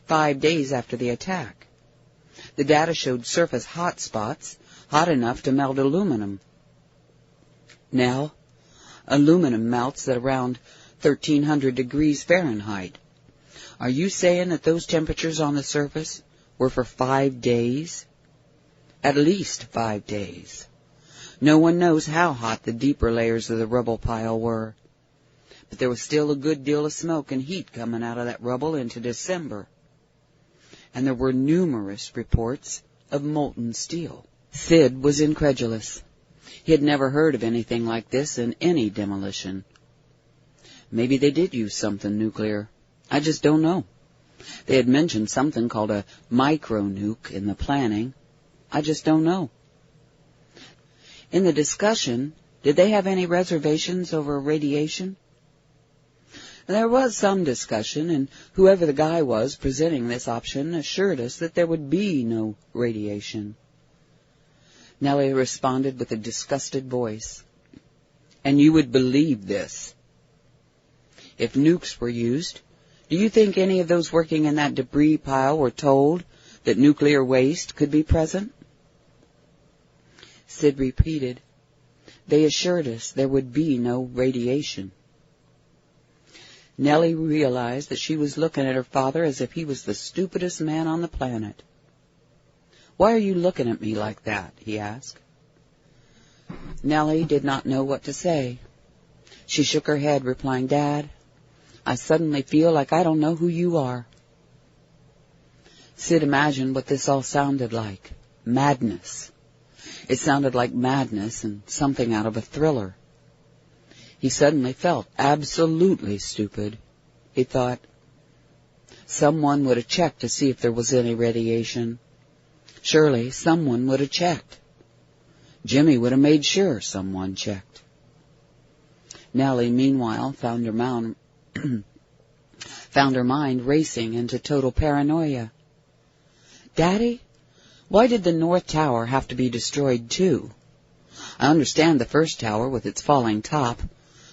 5 days after the attack. The data showed surface hot spots, hot enough to melt aluminum. Now, aluminum melts at around 1,300 degrees Fahrenheit. Are you saying that those temperatures on the surface were for 5 days? At least 5 days. No one knows how hot the deeper layers of the rubble pile were. But there was still a good deal of smoke and heat coming out of that rubble into December. And there were numerous reports of molten steel. Sid was incredulous. He had never heard of anything like this in any demolition. Maybe they did use something nuclear. I just don't know. They had mentioned something called a micro-nuke in the planning. I just don't know. In the discussion, did they have any reservations over radiation? There was some discussion, and whoever the guy was presenting this option assured us that there would be no radiation. Nellie responded with a disgusted voice. And you would believe this. If nukes were used, do you think any of those working in that debris pile were told that nuclear waste could be present? Sid repeated, they assured us there would be no radiation. Nellie realized that she was looking at her father as if he was the stupidest man on the planet. Why are you looking at me like that? He asked. Nellie did not know what to say. She shook her head, replying, Dad, I suddenly feel like I don't know who you are. Sid imagined what this all sounded like. Madness. It sounded like madness and something out of a thriller. He suddenly felt absolutely stupid. He thought, someone would have checked to see if there was any radiation. Surely someone would have checked. Jimmy would have made sure someone checked. Nellie, meanwhile, found her mind racing into total paranoia. Daddy, why did the North Tower have to be destroyed too? I understand the first tower with its falling top,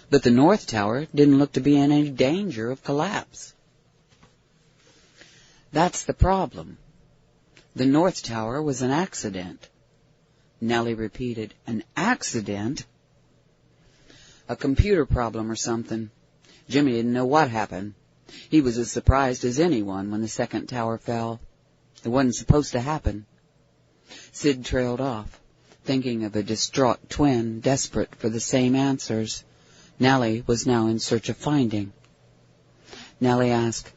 but the North Tower didn't look to be in any danger of collapse. That's the problem. The North Tower was an accident. Nellie repeated, an accident? A computer problem or something. Jimmy didn't know what happened. He was as surprised as anyone when the second tower fell. It wasn't supposed to happen. Sid trailed off, thinking of a distraught twin desperate for the same answers Nellie was now in search of finding. Nellie asked,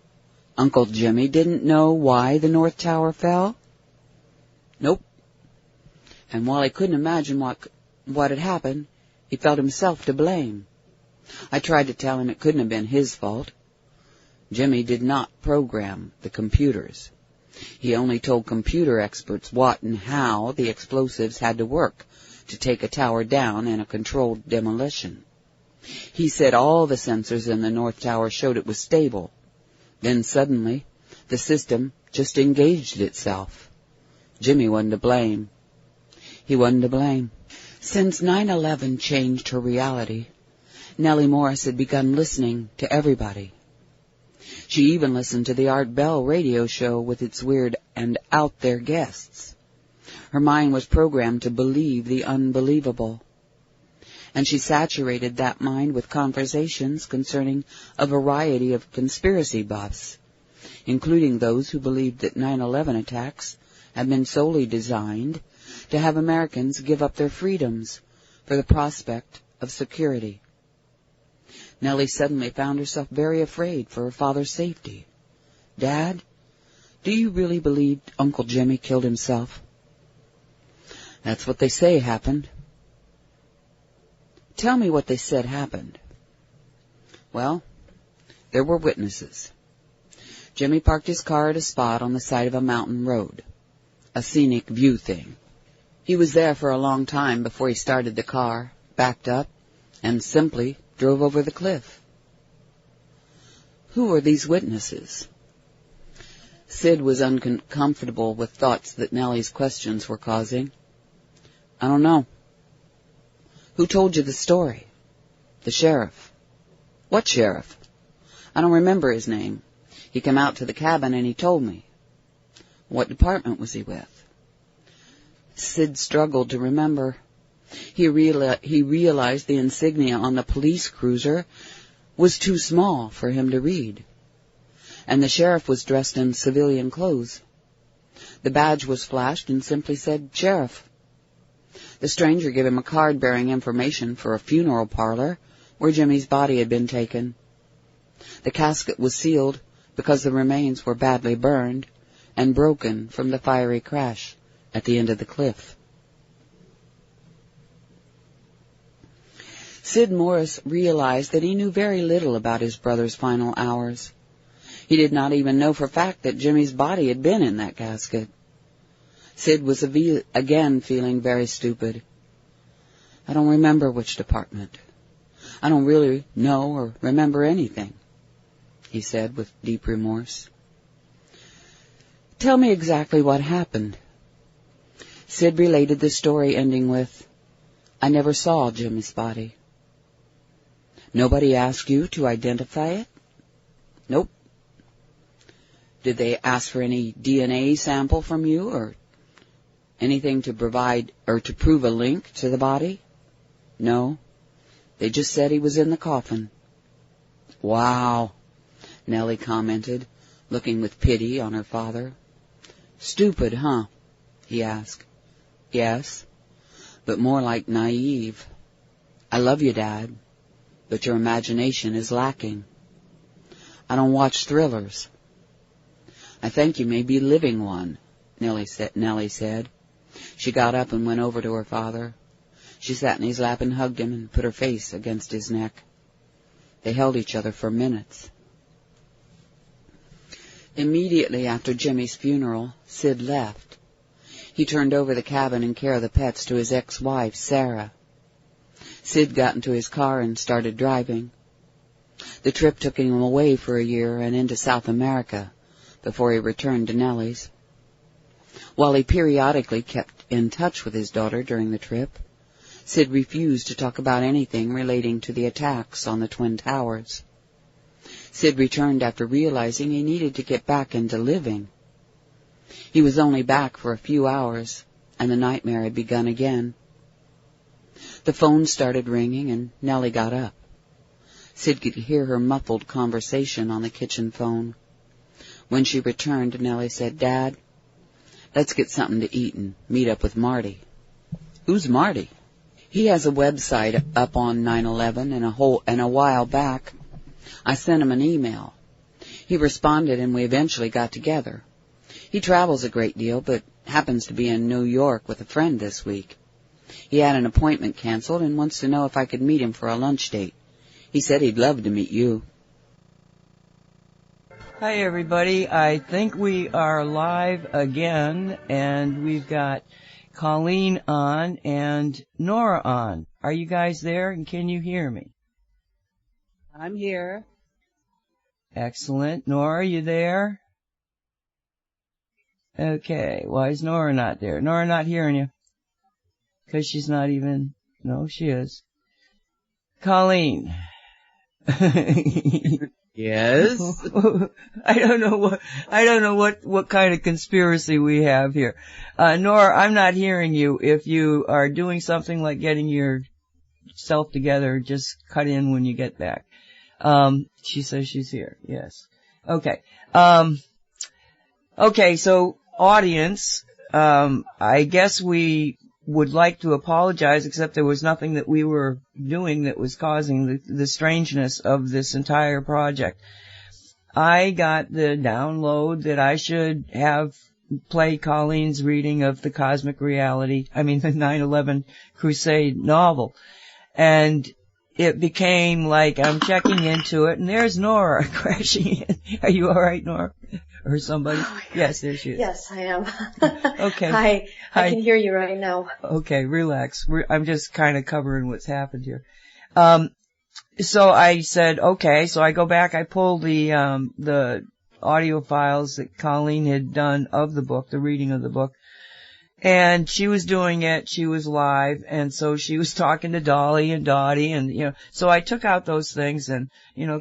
Uncle Jimmy didn't know why the North Tower fell? Nope. And while he couldn't imagine what had happened, he felt himself to blame. I tried to tell him it couldn't have been his fault. Jimmy did not program the computers. He only told computer experts what and how the explosives had to work to take a tower down in a controlled demolition. He said all the sensors in the North Tower showed it was stable. Then suddenly, the system just engaged itself. Jimmy wasn't to blame. He wasn't to blame. Since 9/11 changed her reality, Nellie Morris had begun listening to everybody. She even listened to the Art Bell radio show with its weird and out-there guests. Her mind was programmed to believe the unbelievable. And she saturated that mind with conversations concerning a variety of conspiracy buffs, including those who believed that 9/11 attacks had been solely designed to have Americans give up their freedoms for the prospect of security. Nellie suddenly found herself very afraid for her father's safety. Dad, do you really believe Uncle Jimmy killed himself? That's what they say happened. Tell me what they said happened. Well, there were witnesses. Jimmy parked his car at a spot on the side of a mountain road, a scenic view thing. He was there for a long time before he started the car, backed up, and simply drove over the cliff. Who were these witnesses? Sid was uncomfortable with thoughts that Nellie's questions were causing. I don't know. Who told you the story? The sheriff. What sheriff? I don't remember his name. He came out to the cabin and he told me. What department was he with? Sid struggled to remember. He realized the insignia on the police cruiser was too small for him to read. And the sheriff was dressed in civilian clothes. The badge was flashed and simply said, Sheriff. The stranger gave him a card bearing information for a funeral parlor where Jimmy's body had been taken. The casket was sealed because the remains were badly burned and broken from the fiery crash at the end of the cliff. Sid Morris realized that he knew very little about his brother's final hours. He did not even know for a fact that Jimmy's body had been in that casket. Sid was again feeling very stupid. I don't remember which department. I don't really know or remember anything. he said with deep remorse. Tell me exactly what happened. Sid related the story, ending with, I never saw Jimmy's body. Nobody asked you to identify it? Nope. Did they ask for any DNA sample from you or anything to provide or to prove a link to the body? No. They just said he was in the coffin. Wow, Nellie commented, looking with pity on her father. Stupid, huh? He asked. Yes, but more like naive. I love you, Dad, but your imagination is lacking. I don't watch thrillers. I think you may be living one, Nellie said. She got up and went over to her father. She sat in his lap and hugged him and put her face against his neck. They held each other for minutes. Immediately after Jimmy's funeral, Sid left. He turned over the cabin and care of the pets to his ex-wife, Sarah. Sid got into his car and started driving. The trip took him away for a year and into South America before he returned to Nellie's. While he periodically kept in touch with his daughter during the trip, Sid refused to talk about anything relating to the attacks on the Twin Towers. Sid returned after realizing he needed to get back into living. He was only back for a few hours, and the nightmare had begun again. The phone started ringing, and Nellie got up. Sid could hear her muffled conversation on the kitchen phone. When she returned, Nellie said, Dad, let's get something to eat and meet up with Marty. Who's Marty? He has a website up on 9/11, and a while back I sent him an email. He responded, and we eventually got together. He travels a great deal, but happens to be in New York with a friend this week. He had an appointment canceled and wants to know if I could meet him for a lunch date. He said he'd love to meet you. Hi, everybody. I think we are live again, and we've got Colleen on and Nora on. Are you guys there, and can you hear me? I'm here. Excellent. Nora, are you there? Okay. Why is Nora not there? Nora not hearing you. Because she's not even... No, she is. Colleen. Yes. I don't know what kind of conspiracy we have here. Nora, I'm not hearing you. If you are doing something like getting yourself together, just cut in when you get back. She says she's here. Yes. Okay. Okay, so audience, I guess we would like to apologize, except there was nothing that we were doing that was causing the strangeness of this entire project. I got the download that I should have play Colleen's reading of the Cosmic Reality, the 9/11 Crusade novel. And it became like I'm checking into it, and there's Nora crashing in. Are you all right, Nora? Or somebody? Oh, yes, there she is. Yes, I am. Okay. Hi. I can hear you right now. Okay, relax. I'm just kind of covering what's happened here. So I said, okay, so I go back, I pull the audio files that Colleen had done of the book, the reading of the book. And she was doing it, she was live, and so she was talking to Dolly and Dottie, and, so I took out those things and,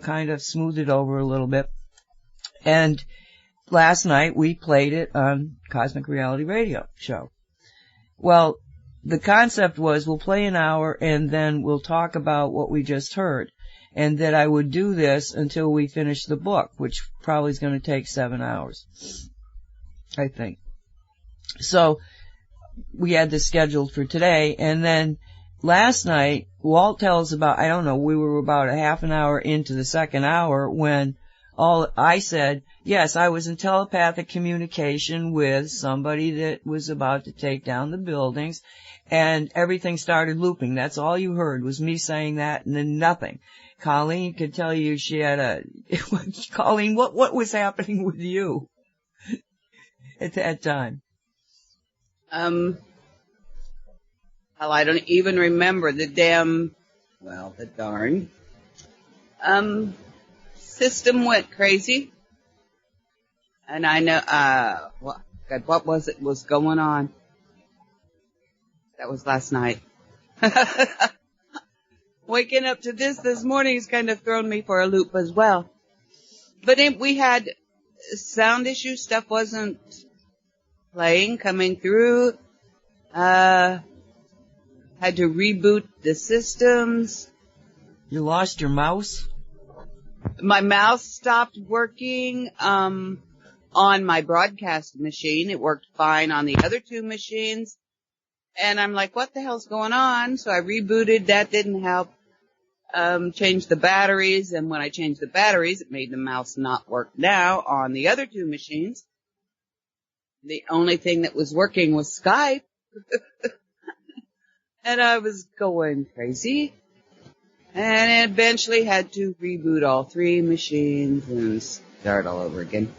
kind of smoothed it over a little bit. And last night we played it on Cosmic Reality Radio Show. Well, the concept was we'll play an hour and then we'll talk about what we just heard. And that I would do this until we finish the book, which probably is going to take 7 hours, I think. So we had this scheduled for today, and then last night, Walt tells about, we were about a half an hour into the second hour when I said, yes, I was in telepathic communication with somebody that was about to take down the buildings, and everything started looping. That's all you heard was me saying that, and then nothing. Colleen could tell you she had Colleen, what was happening with you at that time? Well, I don't even remember the darn. system went crazy. And I know, what was it was going on? That was last night. Waking up to this morning has kind of thrown me for a loop as well. But we had sound issues. Stuff wasn't playing, coming through. Had to reboot the systems. You lost your mouse? My mouse stopped working on my broadcast machine. It worked fine on the other two machines. And I'm like, what the hell's going on? So I rebooted. That didn't help. Changed the batteries. And when I changed the batteries, it made the mouse not work now on the other two machines. The only thing that was working was Skype. And I was going crazy. And eventually had to reboot all three machines and start all over again.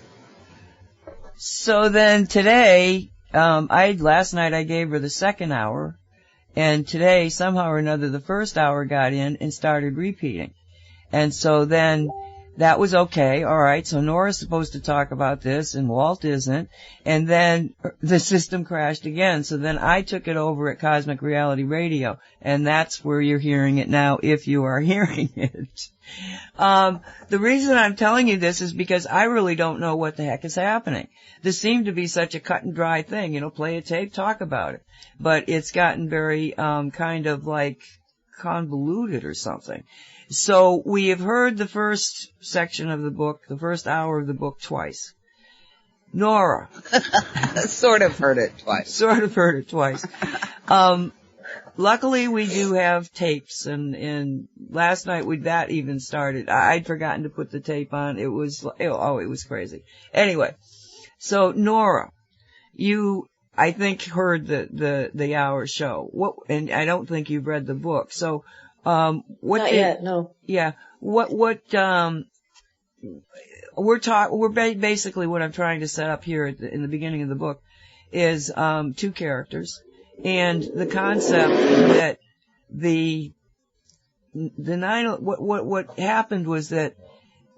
So then today, last night I gave her the second hour, and today somehow or another the first hour got in and started repeating. And so then that was okay. All right. So Nora's supposed to talk about this and Walt isn't. And then the system crashed again. So then I took it over at Cosmic Reality Radio, and that's where you're hearing it now if you are hearing it. The reason I'm telling you this is because I really don't know what the heck is happening. This seemed to be such a cut and dry thing, play a tape, talk about it. But it's gotten very, kind of like convoluted or something. So we have heard the first section of the book, the first hour of the book twice. Nora. Sort of heard it twice. Luckily we do have tapes, and last night that even started. I'd forgotten to put the tape on. It was crazy. Anyway, so Nora, you, I think, heard the hour show. And I don't think you've read the book. So, Not yet, no. Yeah. Basically what I'm trying to set up here in the beginning of the book is, two characters, and the concept that what happened was that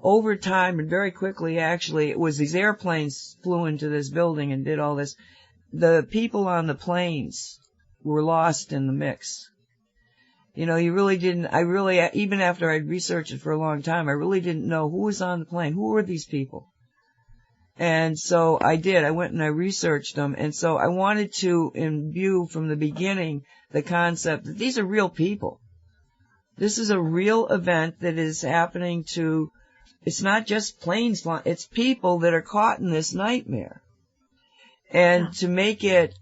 over time and very quickly, actually, it was these airplanes flew into this building and did all this. The people on the planes were lost in the mix. You really didn't, even after I'd researched it for a long time, I really didn't know who was on the plane. Who were these people? And so I did. I went and I researched them. And so I wanted to imbue from the beginning the concept that these are real people. This is a real event that is happening it's not just planes flying, it's people that are caught in this nightmare. And to make it,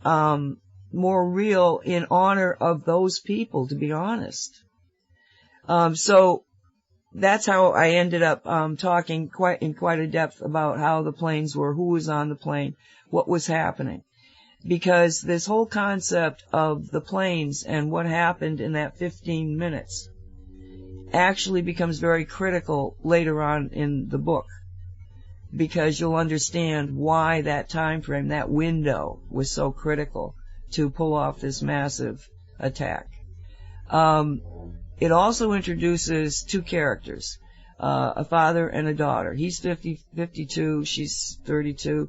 more real in honor of those people, to be honest. So that's how I ended up talking in quite a depth about how the planes were, who was on the plane, what was happening. Because this whole concept of the planes and what happened in that 15 minutes actually becomes very critical later on in the book. Because you'll understand why that time frame, that window, was so critical to pull off this massive attack. It also introduces two characters, a father and a daughter. He's 52, she's 32.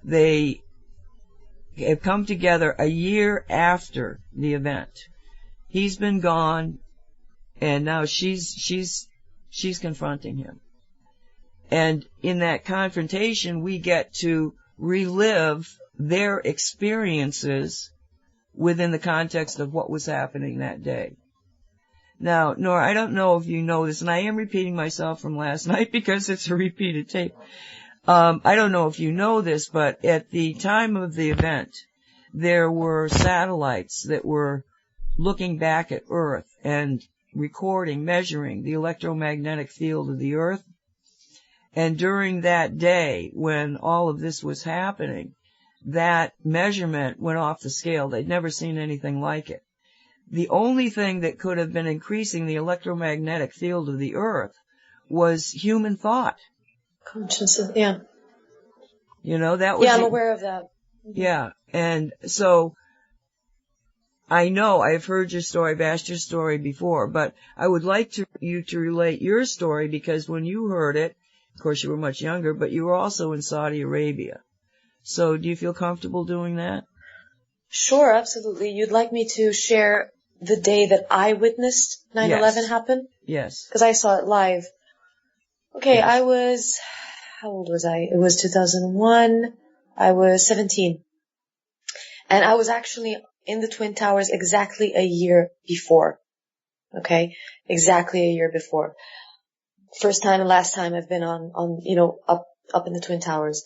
They have come together a year after the event. He's been gone, and now she's confronting him. And in that confrontation, we get to relive their experiences within the context of what was happening that day. Now, Nora, I don't know if you know this, and I am repeating myself from last night because it's a repeated tape. I don't know if you know this, but at the time of the event, there were satellites that were looking back at Earth and recording, measuring the electromagnetic field of the Earth. And during that day, when all of this was happening, that measurement went off the scale. They'd never seen anything like it. The only thing that could have been increasing the electromagnetic field of the Earth was human thought. Consciousness, yeah. That was... Yeah, I'm aware of that. Yeah, and so I know I've heard your story, I've asked your story before, but I would like you to relate your story, because when you heard it, Of course, you were much younger, but you were also in Saudi Arabia. So do you feel comfortable doing that? Sure, absolutely. You'd like me to share the day that I witnessed 9/11 happen? Yes. Because I saw it live. Okay, Yes. How old was I? It was 2001. I was 17. And I was actually in the Twin Towers exactly a year before. Okay? Exactly a year before. First time and last time I've been up in the Twin Towers.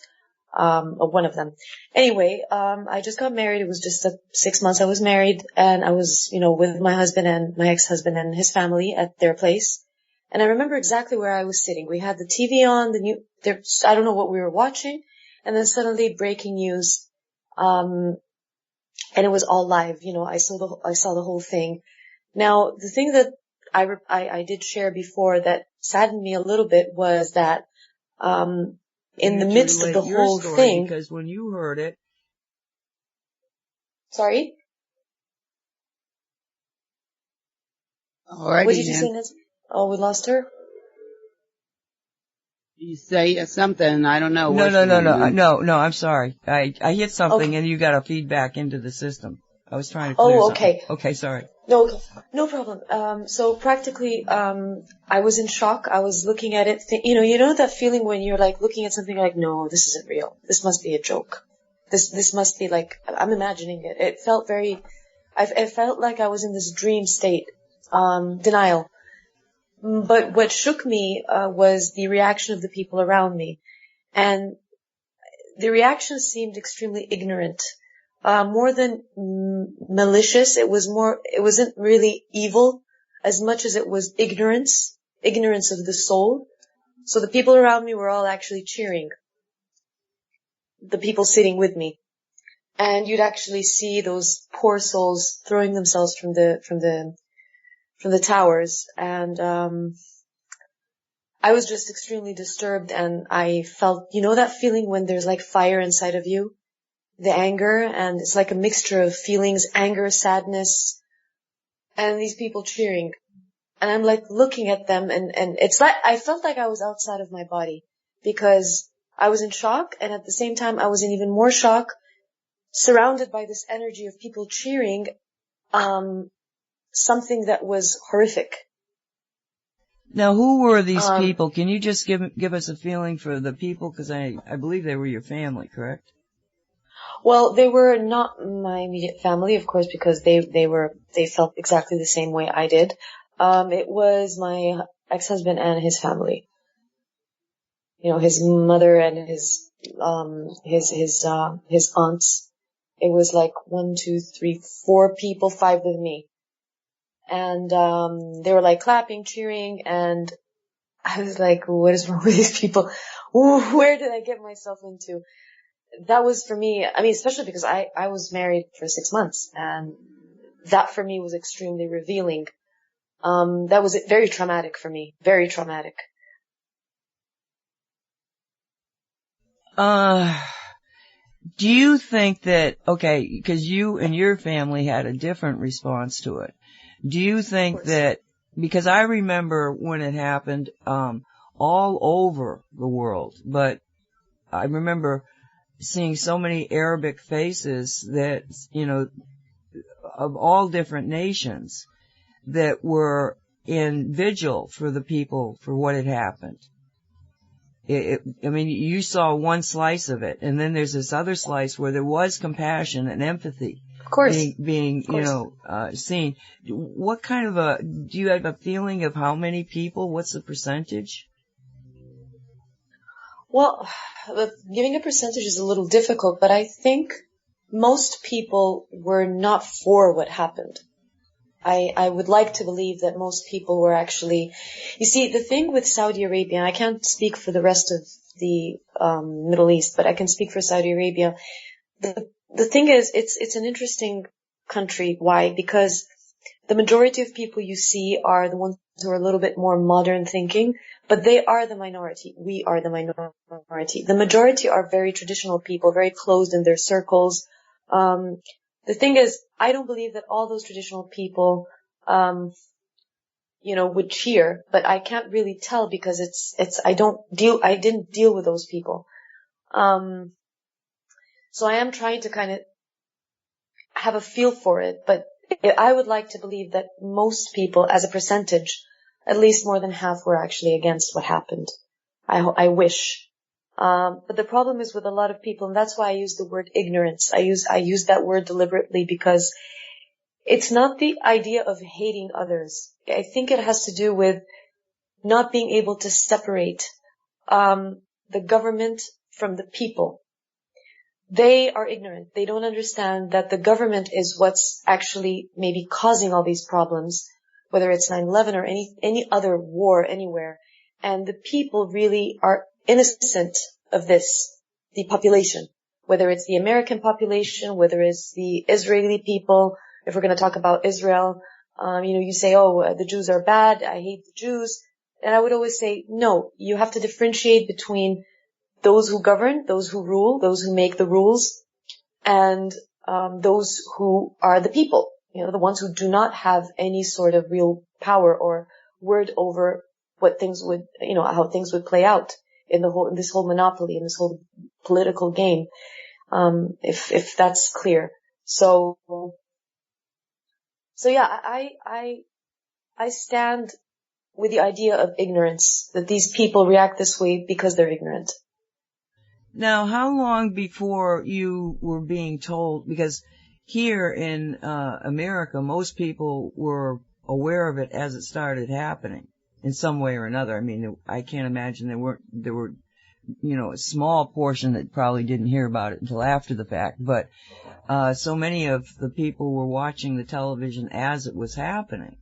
One of them. Anyway, I just got married. It was just 6 months I was married, and I was, with my husband and my ex-husband and his family at their place. And I remember exactly where I was sitting. We had the TV on, I don't know what we were watching, and then suddenly breaking news, and it was all live. I saw the whole thing. Now, the thing that I did share before that saddened me a little bit was that, in the midst of the whole thing. Because when you heard it. Sorry? Alrighty, what did you say, Nancy? Oh, we lost her? You say something, I don't know. No, I'm sorry. I hit something and you got a feedback into the system. I was trying to clear something. Okay. Okay, sorry. No problem. So practically, I was in shock. I was looking at it. You know that feeling when you're like looking at something like, no, this isn't real. This must be a joke. This must be like, I'm imagining it. It felt it felt like I was in this dream state, denial. But what shook me, was the reaction of the people around me. And the reaction seemed extremely ignorant. More than malicious, it wasn't really evil as much as it was ignorance of the soul. So the people around me were all actually cheering. The people sitting with me. And you'd actually see those poor souls throwing themselves from the towers. And, I was just extremely disturbed, and I felt, that feeling when there's like fire inside of you? The anger, and it's like a mixture of feelings, anger, sadness, and these people cheering. And I'm like looking at them, and it's like, I felt like I was outside of my body, because I was in shock, and at the same time I was in even more shock, surrounded by this energy of people cheering, something that was horrific. Now, who were these people? Can you just give us a feeling for the people? Because I believe they were your family, correct? Well, they were not my immediate family, of course, because they felt exactly the same way I did. It was my ex-husband and his family. His mother and his aunts. It was like 1, 2, 3, 4 people, 5 with me. And, they were like clapping, cheering, and I was like, what is wrong with these people? Where did I get myself into? That was for me, especially because I was married for 6 months, and that for me was extremely revealing. That was very traumatic for me. Very traumatic. Do you think that, okay, because you and your family had a different response to it. Do you think that, because I remember when it happened, all over the world, but I remember seeing so many Arabic faces that, of all different nations that were in vigil for the people for what had happened. You saw one slice of it, and then there's this other slice where there was compassion and empathy. Of course. Being seen. What kind of do you have a feeling of how many people? What's the percentage? Well, giving a percentage is a little difficult, but I think most people were not for what happened. I would like to believe that most people were actually, you see, the thing with Saudi Arabia, and I can't speak for the rest of the Middle East, but I can speak for Saudi Arabia. The thing is, it's an interesting country. Why? Because the majority of people you see are the ones who are a little bit more modern thinking, but they are the minority. We are the minority. The majority are very traditional people, very closed in their circles. The thing is, I don't believe that all those traditional people, would cheer, but I can't really tell because I didn't deal with those people. So I am trying to kind of have a feel for it, but I would like to believe that most people, as a percentage, at least more than half, were actually against what happened. I wish. But the problem is with a lot of people, and that's why I use the word ignorance. I use that word deliberately because it's not the idea of hating others. I think it has to do with not being able to separate the government from the people. They are ignorant. They don't understand that the government is what's actually maybe causing all these problems, whether it's 9/11 or any other war anywhere. And the people really are innocent of this, the population, whether it's the American population, whether it's the Israeli people. If we're going to talk about Israel, you say, the Jews are bad. I hate the Jews. And I would always say, no, you have to differentiate between those who govern, those who rule, those who make the rules, and those who are the people, the ones who do not have any sort of real power or word over what things would, how things would play out in this whole monopoly, in this whole political game, if that's clear. So yeah, I stand with the idea of ignorance, that these people react this way because they're ignorant. Now, how long before you were being told, because here in America, most people were aware of it as it started happening in some way or another. I mean, I can't imagine there were, a small portion that probably didn't hear about it until after the fact, but so many of the people were watching the television as it was happening.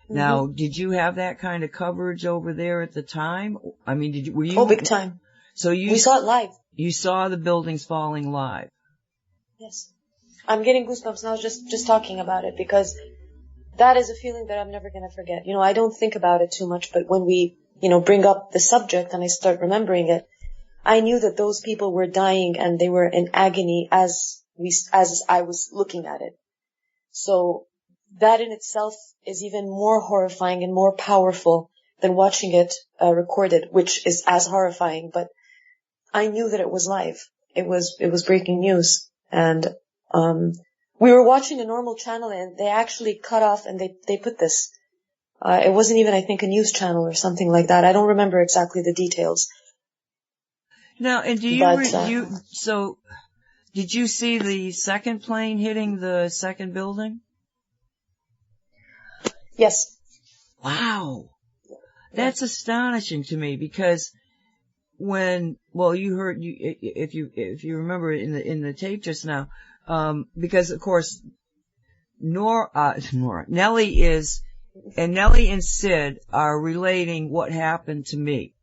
Mm-hmm. Now, did you have that kind of coverage over there at the time? I mean, were you? Oh, big time. So we saw it live. You saw the buildings falling live. Yes. I'm getting goosebumps now just talking about it, because that is a feeling that I'm never going to forget. I don't think about it too much, but when we, bring up the subject and I start remembering it, I knew that those people were dying and they were in agony as I was looking at it. So that in itself is even more horrifying and more powerful than watching it recorded, which is as horrifying, but I knew that it was live. It was breaking news. And we were watching a normal channel and they actually cut off and they put this. It wasn't even, I think, a news channel or something like that. I don't remember exactly the details. Now, and did you see the second plane hitting the second building? Yes. Wow. That's astonishing to me, because you heard, if you remember in the tape just now, because of course, Nellie and Sid are relating what happened to me.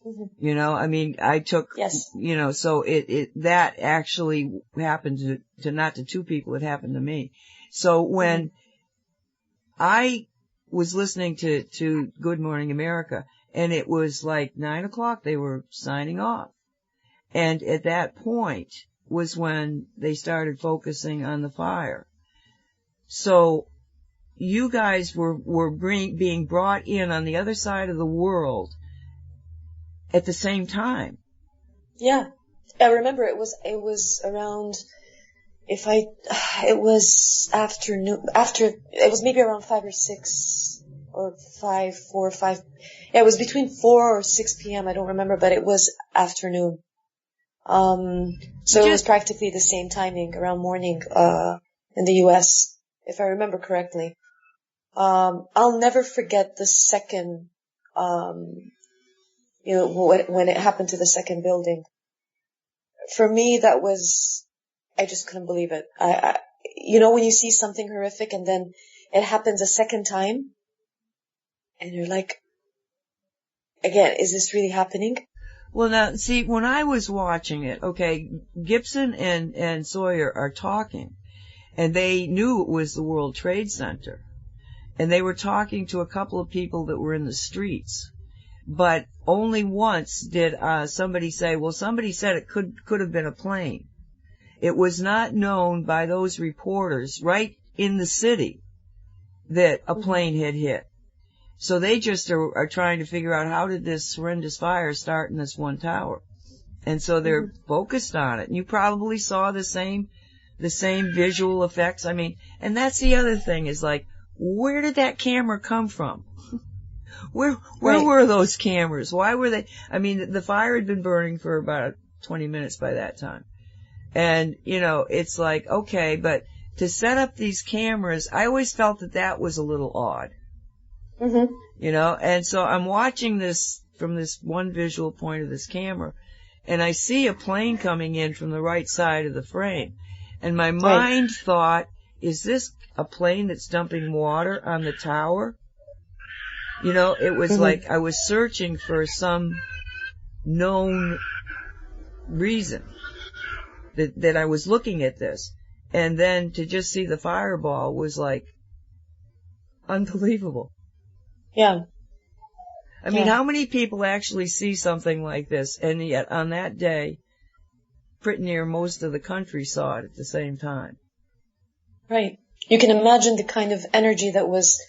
Mm-hmm. I mean, I took, yes. So that actually happened to not to two people, it happened to me. So when I was listening to Good Morning America, and it was like 9:00, they were signing off. And at that point was when they started focusing on the fire. So you guys were being brought in on the other side of the world at the same time. Yeah. I remember it was around, it was afternoon, it was maybe around 5 or 6 or 4 or 5. Yeah, it was between 4 or 6 p.m. I don't remember, but it was afternoon. So it was practically the same timing, around morning, in the U.S., if I remember correctly. I'll never forget the second, when it happened to the second building. For me, I just couldn't believe it. When you see something horrific and then it happens a second time, and you're like, again, is this really happening? Well, now, see, when I was watching it, okay, Gibson and Sawyer are talking, and they knew it was the World Trade Center, and they were talking to a couple of people that were in the streets, but only once did somebody say, well, somebody said it could have been a plane. It was not known by those reporters right in the city that a plane had hit. So they just are trying to figure out how did this horrendous fire start in this one tower. And so they're focused on it. And you probably saw the same visual effects. I mean, and that's the other thing is like, where did that camera come from? Where were those cameras? Why were they? I mean, the fire had been burning for about 20 minutes by that time. And, you know, it's like, okay, but to set up these cameras, I always felt that was a little odd. Mm-hmm. You know, and so I'm watching this from this one visual point of this camera, and I see a plane coming in from the right side of the frame. And my mind thought, is this a plane that's dumping water on the tower? You know, it was like I was searching for some known reason that I was looking at this. And then to just see the fireball was like unbelievable. Yeah. I mean, how many people actually see something like this? And yet on that day, pretty near most of the country saw it at the same time. Right. You can imagine the kind of energy that was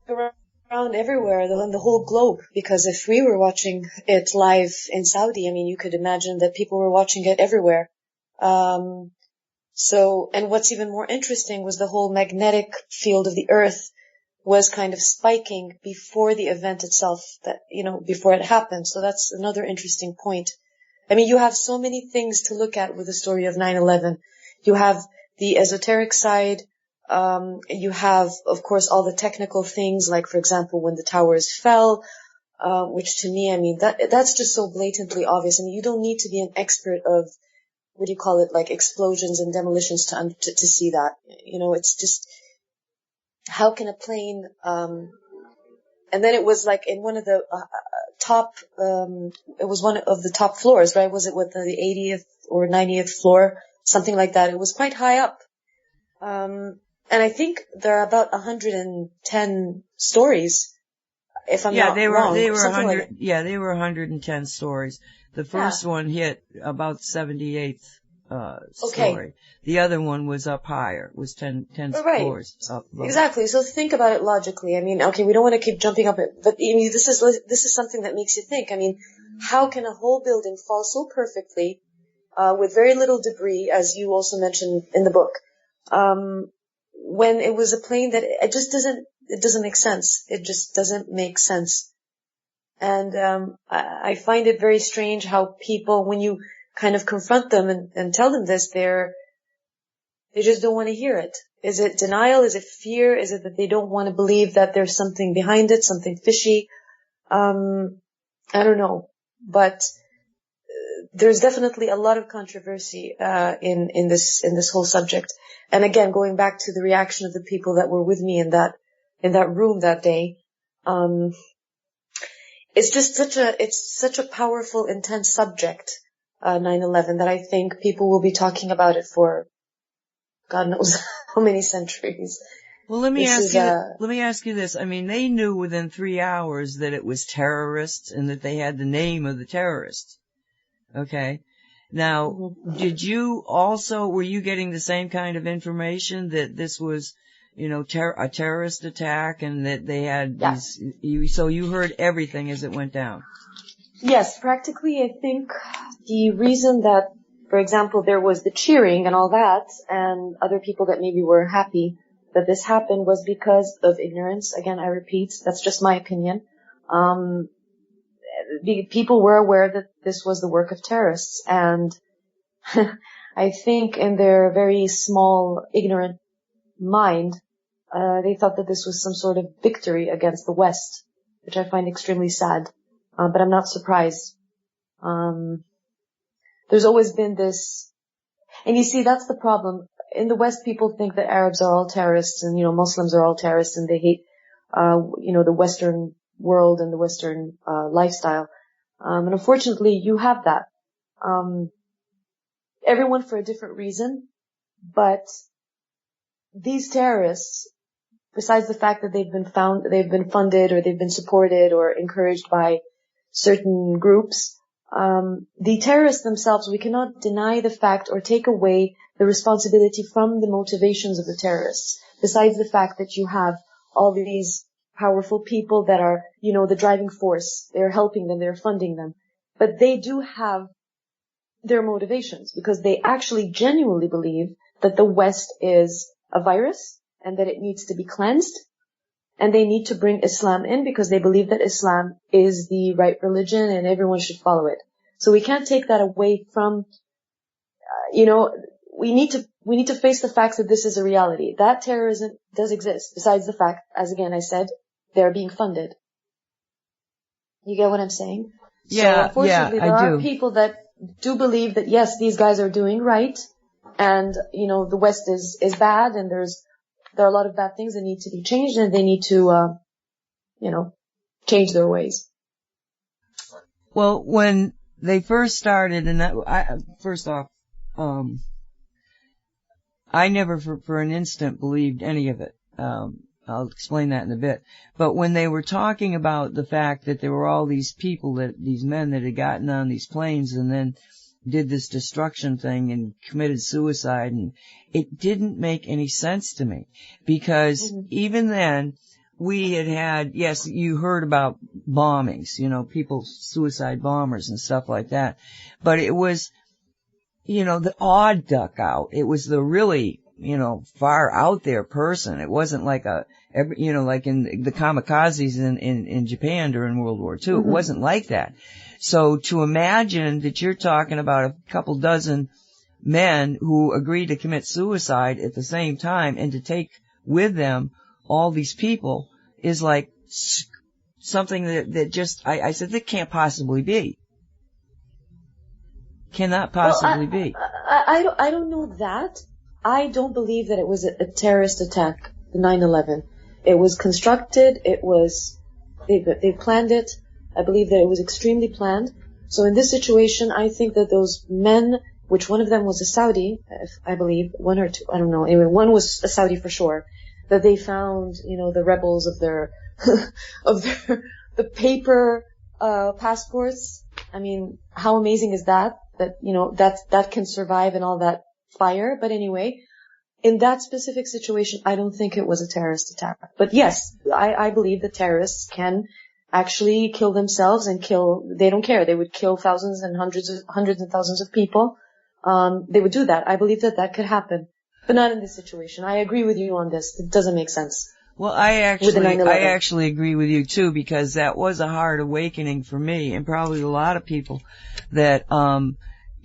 around everywhere, in the whole globe, because if we were watching it live in Saudi, I mean, you could imagine that people were watching it everywhere. So, and what's even more interesting was the whole magnetic field of the Earth was kind of spiking before the event itself, that, you know, before it happened. So that's another interesting point. I mean, you have so many things to look at with the story of 9/11. You have the esoteric side. You have, of course, all the technical things, like, for example, when the towers fell, which to me, I mean, that's just so blatantly obvious. I mean, you don't need to be an expert of, what do you call it, like explosions and demolitions to see that. You know, it's just, how can a plane, and then it was like in one of the top, it was one of the top floors, right? Was it with the 80th or 90th floor? Something like that. It was quite high up. And I think there are about 110 stories, if I'm not wrong. They were 110 stories. The first one hit about 78th story. The other one was up higher. It was 10 floors up lower. Exactly. So think about it logically. I mean, okay, we don't want to keep jumping up, but I mean, this is something that makes you think. I mean, how can a whole building fall so perfectly, with very little debris, as you also mentioned in the book, when it was a plane that it doesn't make sense. It just doesn't make sense. And, I find it very strange how people, when you kind of confront them and tell them this, they just don't want to hear it. Is it denial? Is it fear? Is it that they don't want to believe that there's something behind it, something fishy? I don't know. But there's definitely a lot of controversy in this whole subject. And again, going back to the reaction of the people that were with me in that room that day, it's just such a powerful, intense subject, 9/11, that I think people will be talking about it for God knows how many centuries. Well, let me ask you this. I mean, they knew within 3 hours that it was terrorists and that they had the name of the terrorists. Okay. Now, were you getting the same kind of information that this was, you know, a terrorist attack and that they had so you heard everything as it went down? Yes, practically. I think the reason that, for example, there was the cheering and all that, and other people that maybe were happy that this happened, was because of ignorance. Again, I repeat, that's just my opinion. People were aware that this was the work of terrorists, and I think in their very small, ignorant mind, they thought that this was some sort of victory against the West, which I find extremely sad. But I'm not surprised. There's always been this, and you see, that's the problem. In the West, people think that Arabs are all terrorists and, you know, Muslims are all terrorists and they hate, you know, the Western world and the Western, lifestyle. And unfortunately, you have that. Everyone for a different reason, but these terrorists, besides the fact that they've been funded or they've been supported or encouraged by certain groups, the terrorists themselves, we cannot deny the fact or take away the responsibility from the motivations of the terrorists. Besides the fact that you have all these powerful people that are, the driving force. They're helping them, they're funding them. But they do have their motivations because they actually genuinely believe that the West is a virus and that it needs to be cleansed. And they need to bring Islam in because they believe that Islam is the right religion and everyone should follow it. So we can't take that away from, we need to face the facts that this is a reality. That terrorism does exist, besides the fact, as again I said, they're being funded. You get what I'm saying? Yeah, so unfortunately, there are do. people that do believe that yes, these guys are doing right, and the West is bad, and there are a lot of bad things that need to be changed, and they need to, change their ways. Well, when they first started, and I never for an instant believed any of it. I'll explain that in a bit. But when they were talking about the fact that there were all these people, these men that had gotten on these planes and then did this destruction thing and committed suicide, and it didn't make any sense to me because even then we had, yes, you heard about bombings, people, suicide bombers and stuff like that, but it was, the odd duck out. It was the really, far out there person. It wasn't like like in the kamikazes in Japan during World War II. It wasn't like that. So to imagine that you're talking about a couple dozen men who agreed to commit suicide at the same time and to take with them all these people is like something that just, I said, that can't possibly be. Cannot possibly be. I don't know that. I don't believe that it was a terrorist attack, the 9/11. It was constructed, they planned it. I believe that it was extremely planned. So in this situation, I think that those men, which one of them was a Saudi, I believe, one or two, I don't know. Anyway, one was a Saudi for sure, that they found, the rebels of their, the paper, passports. I mean, how amazing is that? That, that can survive in all that fire. But anyway, in that specific situation, I don't think it was a terrorist attack. But yes, I believe that terrorists can actually kill themselves and they don't care. They would kill thousands and hundreds and thousands of people. They would do that. I believe that could happen, but not in this situation. I agree with you on this. It doesn't make sense. Well, I actually agree with you too, because that was a hard awakening for me and probably a lot of people that,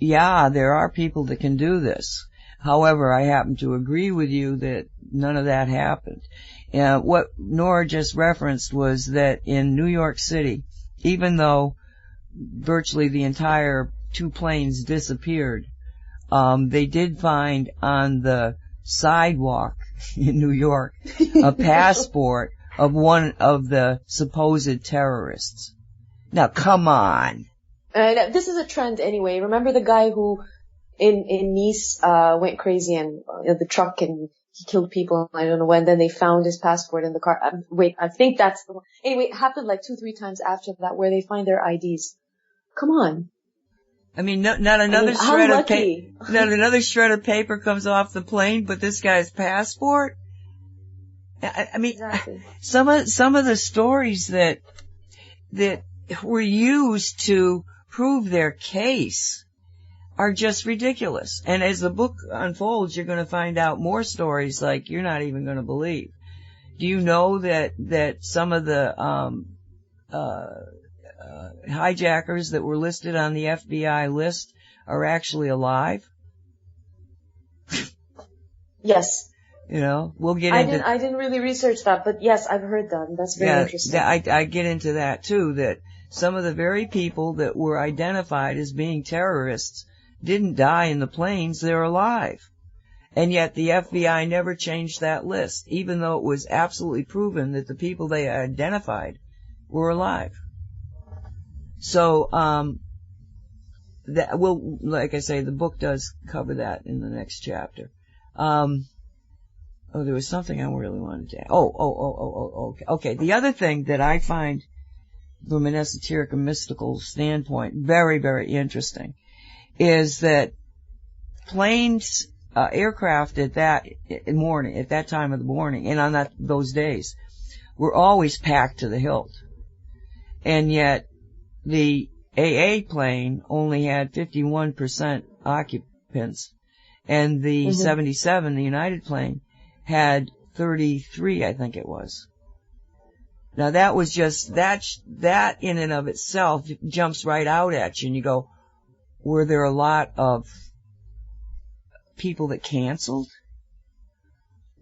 there are people that can do this. However, I happen to agree with you that none of that happened. What Nora just referenced was that in New York City, even though virtually the entire 2 planes disappeared, they did find on the sidewalk in New York a passport of one of the supposed terrorists. Now, come on. This is a trend anyway. Remember the guy who in Nice went crazy and the truck and he killed people, I don't know when, then they found his passport in the car. I think that's the one. Anyway, it happened like 2-3 times after that where they find their IDs. Come on. I mean, not another shred of paper comes off the plane, but this guy's passport? I mean, exactly. Some of the stories that were used to prove their case are just ridiculous. And as the book unfolds, you're going to find out more stories like you're not even going to believe. Do you know that some of the hijackers that were listed on the FBI list are actually alive? Yes. We'll get into... I didn't really research that, but yes, I've heard that. That's very interesting. I get into that too, that some of the very people that were identified as being terrorists didn't die in the planes, they're alive. And yet the FBI never changed that list, even though it was absolutely proven that the people they identified were alive. So, like I say, the book does cover that in the next chapter. There was something I really wanted to add. Okay. The other thing that I find from an esoteric and mystical standpoint very, very interesting is that planes, aircraft at that time of the morning, and on those days, were always packed to the hilt. And yet the AA plane only had 51% occupants, and the 77, the United plane, had 33, I think it was. Now that was just, that in and of itself jumps right out at you, and you go, were there a lot of people that canceled?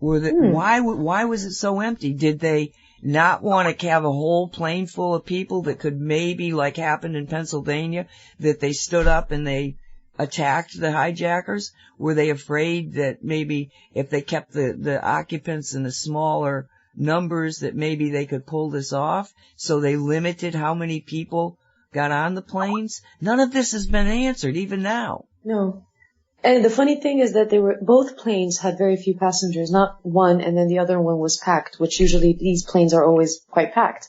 Why was it so empty? Did they not want to have a whole plane full of people that could maybe, like happened in Pennsylvania, that they stood up and they attacked the hijackers? Were they afraid that maybe if they kept the occupants in the smaller numbers that maybe they could pull this off? So they limited how many people got on the planes? None of this has been answered, even now. No. And the funny thing is that both planes had very few passengers, not one, and then the other one was packed, which usually these planes are always quite packed.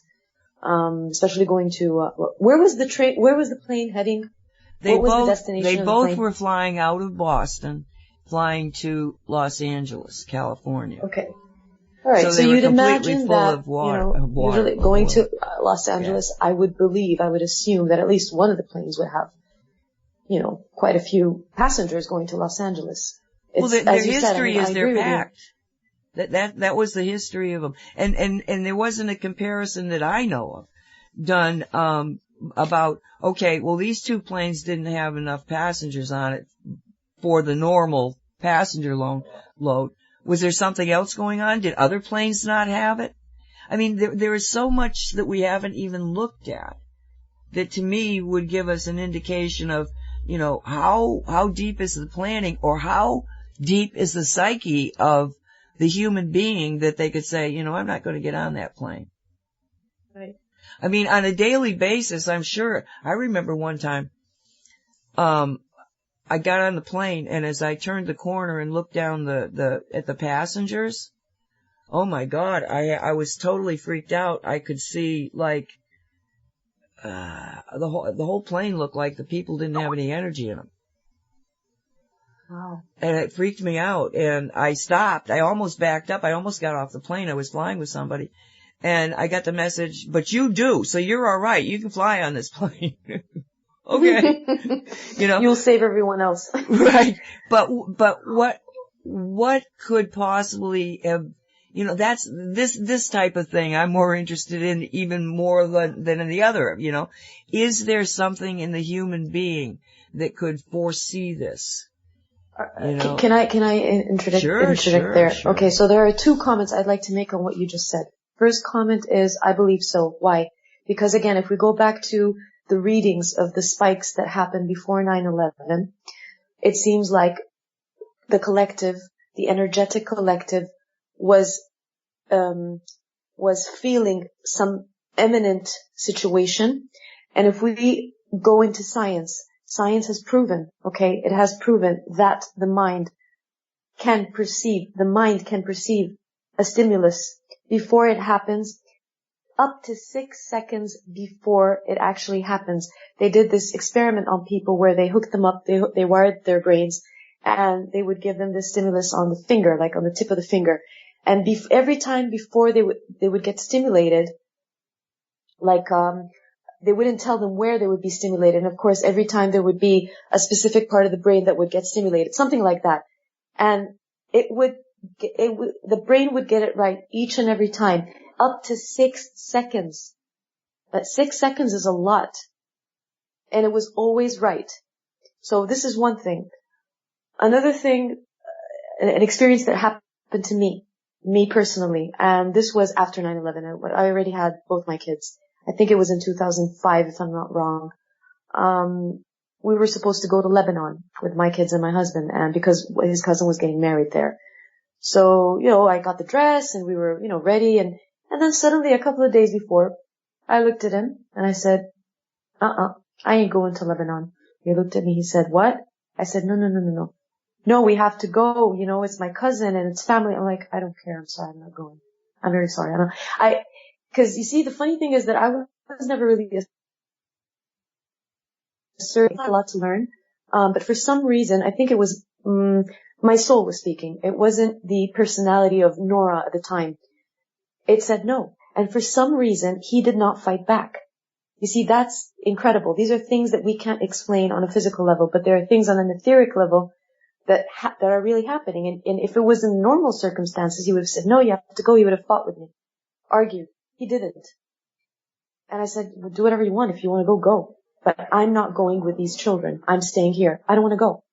Especially going to, where was the plane heading? What was the destination of the plane? They both were flying out of Boston, flying to Los Angeles, California. Okay. All right. So you'd imagine that, usually going to Los Angeles, I would assume that at least one of the planes would have, quite a few passengers going to Los Angeles. Well, their history is they're packed. That was the history of them. And there wasn't a comparison that I know of done, about, okay, well, these two planes didn't have enough passengers on it for the normal passenger load. Was there something else going on? Did other planes not have it? I mean, there is so much that we haven't even looked at that to me would give us an indication of, how deep is the planning, or how deep is the psyche of the human being that they could say, I'm not going to get on that plane. Right. I mean, on a daily basis, I'm sure. I remember one time, I got on the plane, and as I turned the corner and looked down at the passengers, oh my God, I was totally freaked out. I could see, like, the whole plane looked like the people didn't have any energy in them. Wow. And it freaked me out, and I stopped. I almost backed up. I almost got off the plane. I was flying with somebody, and I got the message, but you do, so you're all right. You can fly on this plane. Okay. You'll save everyone else. Right. But what could possibly have, that's this type of thing I'm more interested in even more than in the other, Is there something in the human being that could foresee this? Can I interject there? Sure. Okay, so there are two comments I'd like to make on what you just said. First comment is, I believe so. Why? Because again, if we go back to the readings of the spikes that happened before 9/11, it seems like the collective, the energetic collective, was feeling some imminent situation. And if we go into science has proven, it has proven that the mind can perceive a stimulus before it happens, up to 6 seconds before it actually happens. They did this experiment on people where they hooked them up, they wired their brains, and they would give them the stimulus on the finger, like on the tip of the finger. And every time before they would get stimulated, they wouldn't tell them where they would be stimulated. And of course, every time there would be a specific part of the brain that would get stimulated, something like that. And the brain would get it right each and every time, up to 6 seconds. But 6 seconds is a lot. And it was always right. So this is one thing. Another thing, an experience that happened to me personally, and this was after 9/11. I already had both my kids. I think it was in 2005, if I'm not wrong. We were supposed to go to Lebanon with my kids and my husband, and because his cousin was getting married there. So, I got the dress and we were, ready, and then suddenly a couple of days before, I looked at him and I said, I ain't going to Lebanon. He looked at me, he said, what? I said, no. No, we have to go, it's my cousin and it's family. I'm like, I don't care, I'm sorry, I'm not going. I'm very sorry. Because you see, the funny thing is that I was never really a lot to learn. But for some reason, I think it was my soul was speaking. It wasn't the personality of Nora at the time. It said no. And for some reason, he did not fight back. You see, that's incredible. These are things that we can't explain on a physical level, but there are things on an etheric level that are really happening. And if it was in normal circumstances, he would have said, no, you have to go. He would have fought with me, argued. He didn't. And I said, well, do whatever you want. If you want to go, go. But I'm not going with these children. I'm staying here. I don't want to go.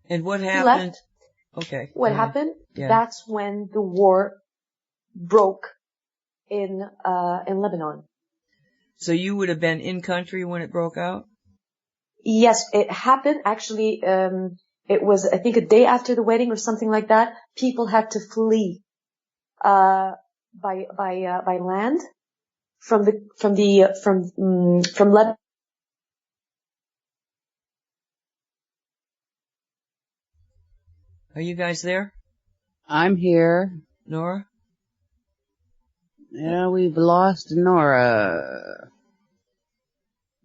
And what He happened? left. Okay. What happened? Yeah. That's when the war broke in Lebanon. So you would have been in country when it broke out? Yes, it happened. Actually, it was, I think, a day after the wedding or something like that. People had to flee, by land from Lebanon. Are you guys there? I'm here. Nora? Yeah, we've lost Nora.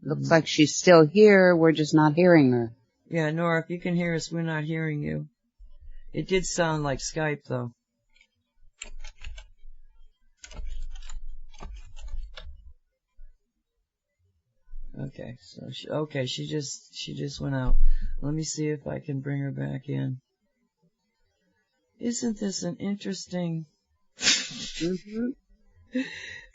Looks like she's still here. We're just not hearing her. Yeah, Nora, if you can hear us, we're not hearing you. It did sound like Skype, though. Okay, so she just went out. Let me see if I can bring her back in. Isn't this an interesting?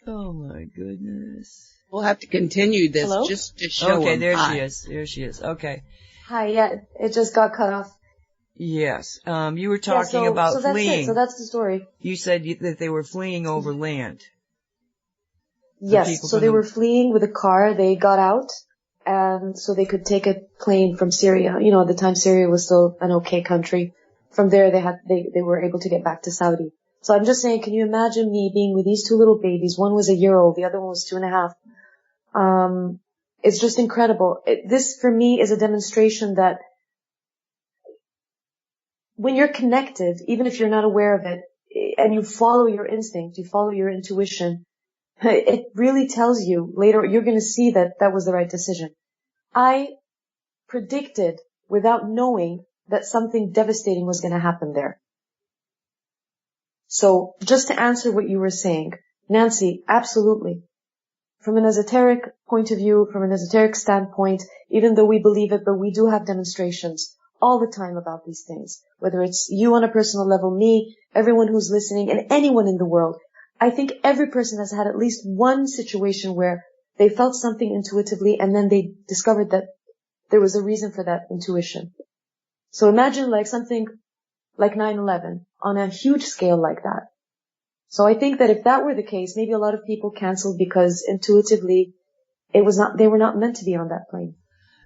Oh my goodness. We'll have to continue this. Hello? Just to show Okay, them. there Hi. she is. There she is. Okay. Hi, yeah, it just got cut off. Yes. You were talking about so that's fleeing. it. So that's the story. You said that they were fleeing over land. Yes, so they were fleeing with a car. They got out, and so they could take a plane from Syria. You know, at the time Syria was still an okay country. From there, they were able to get back to Saudi. So I'm just saying, can you imagine me being with these two little babies? One was a year old, the other one was 2.5. It's just incredible. This, for me, is a demonstration that when you're connected, even if you're not aware of it, and you follow your instinct, you follow your intuition, it really tells you later, you're going to see that that was the right decision. I predicted without knowing that something devastating was going to happen there. So just to answer what you were saying, Nancy, absolutely. From an esoteric point of view, from an esoteric standpoint, even though we believe it, but we do have demonstrations all the time about these things. Whether it's you on a personal level, me, everyone who's listening, and anyone in the world. I think every person has had at least one situation where they felt something intuitively and then they discovered that there was a reason for that intuition. So imagine like something like 9/11 on a huge scale like that. So I think that if that were the case, maybe a lot of people canceled because intuitively they were not meant to be on that plane.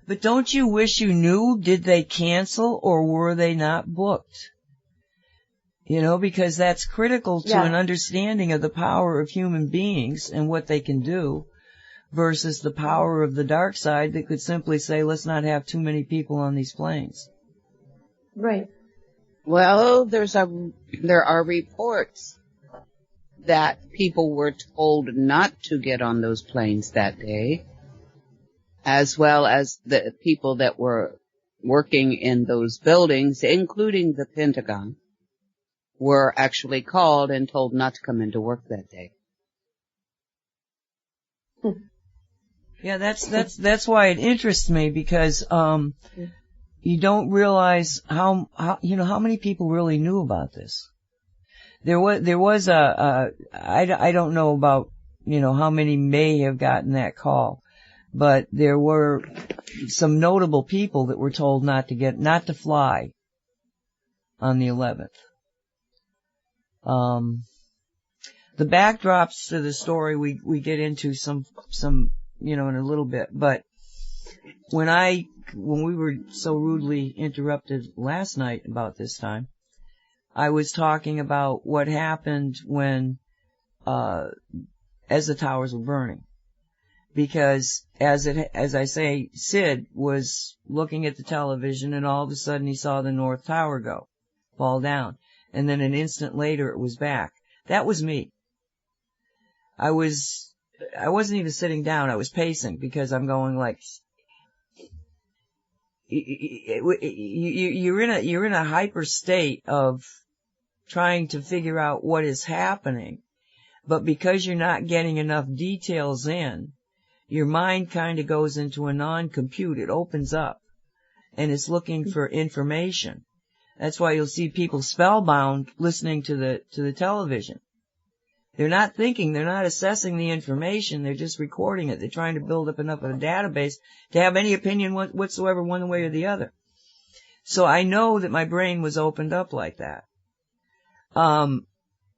But don't you wish you knew? Did they cancel or were they not booked? You know, because that's critical to an understanding of the power of human beings and what they can do versus the power of the dark side that could simply say, let's not have too many people on these planes. Right. Well, there are reports that people were told not to get on those planes that day, as well as the people that were working in those buildings, including the Pentagon, were actually called and told not to come into work that day. Yeah, that's why it interests me because, you don't realize how many people really knew about this. There was I don't know about, how many may have gotten that call, but there were some notable people that were told not to fly on the 11th. The backdrops to the story we get into some, in a little bit, but when we were so rudely interrupted last night about this time, I was talking about what happened when, as the towers were burning. Because as I say, Sid was looking at the television and all of a sudden he saw the North Tower fall down. And then an instant later it was back. That was me. I wasn't even sitting down, I was pacing because I'm going like, you're in a hyper state of trying to figure out what is happening. But because you're not getting enough details in, your mind kind of goes into a non-compute. It opens up, and it's looking for information. That's why you'll see people spellbound listening to the television. They're not thinking, they're not assessing the information, they're just recording it. They're trying to build up enough of a database to have any opinion whatsoever one way or the other. So I know that my brain was opened up like that.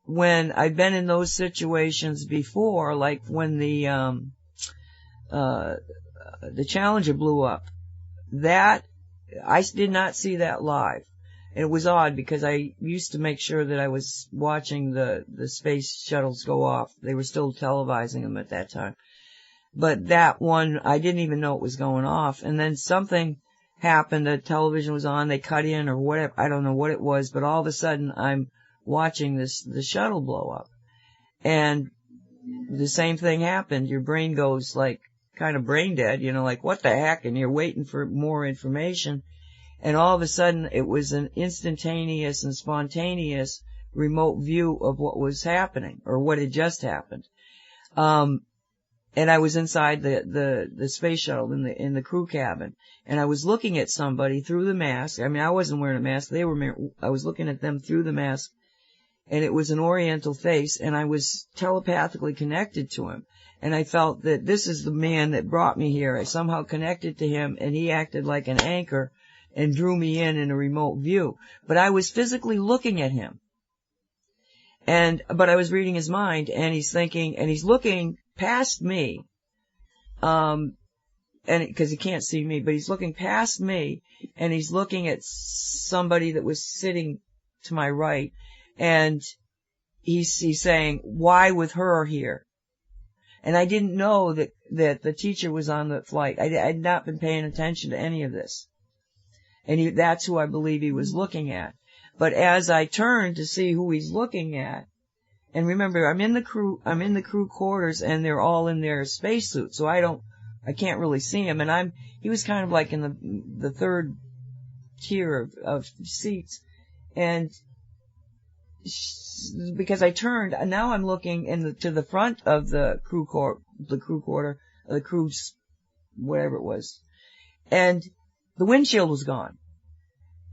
When I've been in those situations before, like when the Challenger blew up, that, I did not see that live. And it was odd because I used to make sure that I was watching the space shuttles go off. They were still televising them at that time. But that one, I didn't even know it was going off. And then something happened, the television was on, they cut in or whatever, I don't know what it was, but all of a sudden I'm watching the shuttle blow up. And the same thing happened. Your brain goes like, kind of brain dead, like what the heck? And you're waiting for more information. And all of a sudden, it was an instantaneous and spontaneous remote view of what was happening, or what had just happened. And I was inside the space shuttle in the crew cabin, and I was looking at somebody through the mask. I mean, I wasn't wearing a mask. I was looking at them through the mask, and it was an Oriental face, and I was telepathically connected to him. And I felt that this is the man that brought me here. I somehow connected to him, and he acted like an anchor and drew me in a remote view. But I was physically looking at him. But I was reading his mind, and he's thinking, and he's looking past me, and because he can't see me, but he's looking past me, and he's looking at somebody that was sitting to my right, and he's saying, why with her here? And I didn't know that the teacher was on the flight. I had not been paying attention to any of this. And that's who I believe he was looking at. But as I turned to see who he's looking at, and remember, I'm in the crew quarters, and they're all in their spacesuits, so I can't really see him. And he was kind of like in the third tier of seats. And because I turned, and now I'm looking to the front of the crew quarter, the crew's, whatever it was. And the windshield was gone.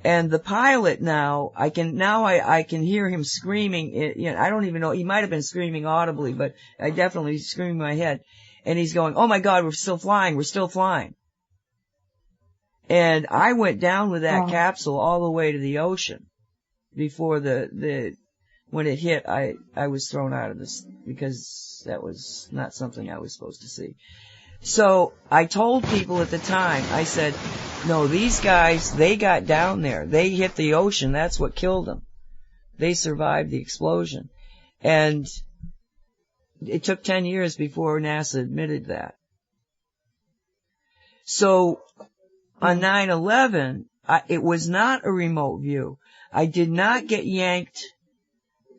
And the pilot now I can hear him screaming. I don't even know, he might have been screaming audibly, but I definitely screamed in my head. And he's going, oh my God, we're still flying. And I went down with that capsule all the way to the ocean before when it hit, I was thrown out of this because that was not something I was supposed to see. So I told people at the time, I said, no, these guys, they got down there. They hit the ocean. That's what killed them. They survived the explosion. And it took 10 years before NASA admitted that. So on 9/11, it was not a remote view. I did not get yanked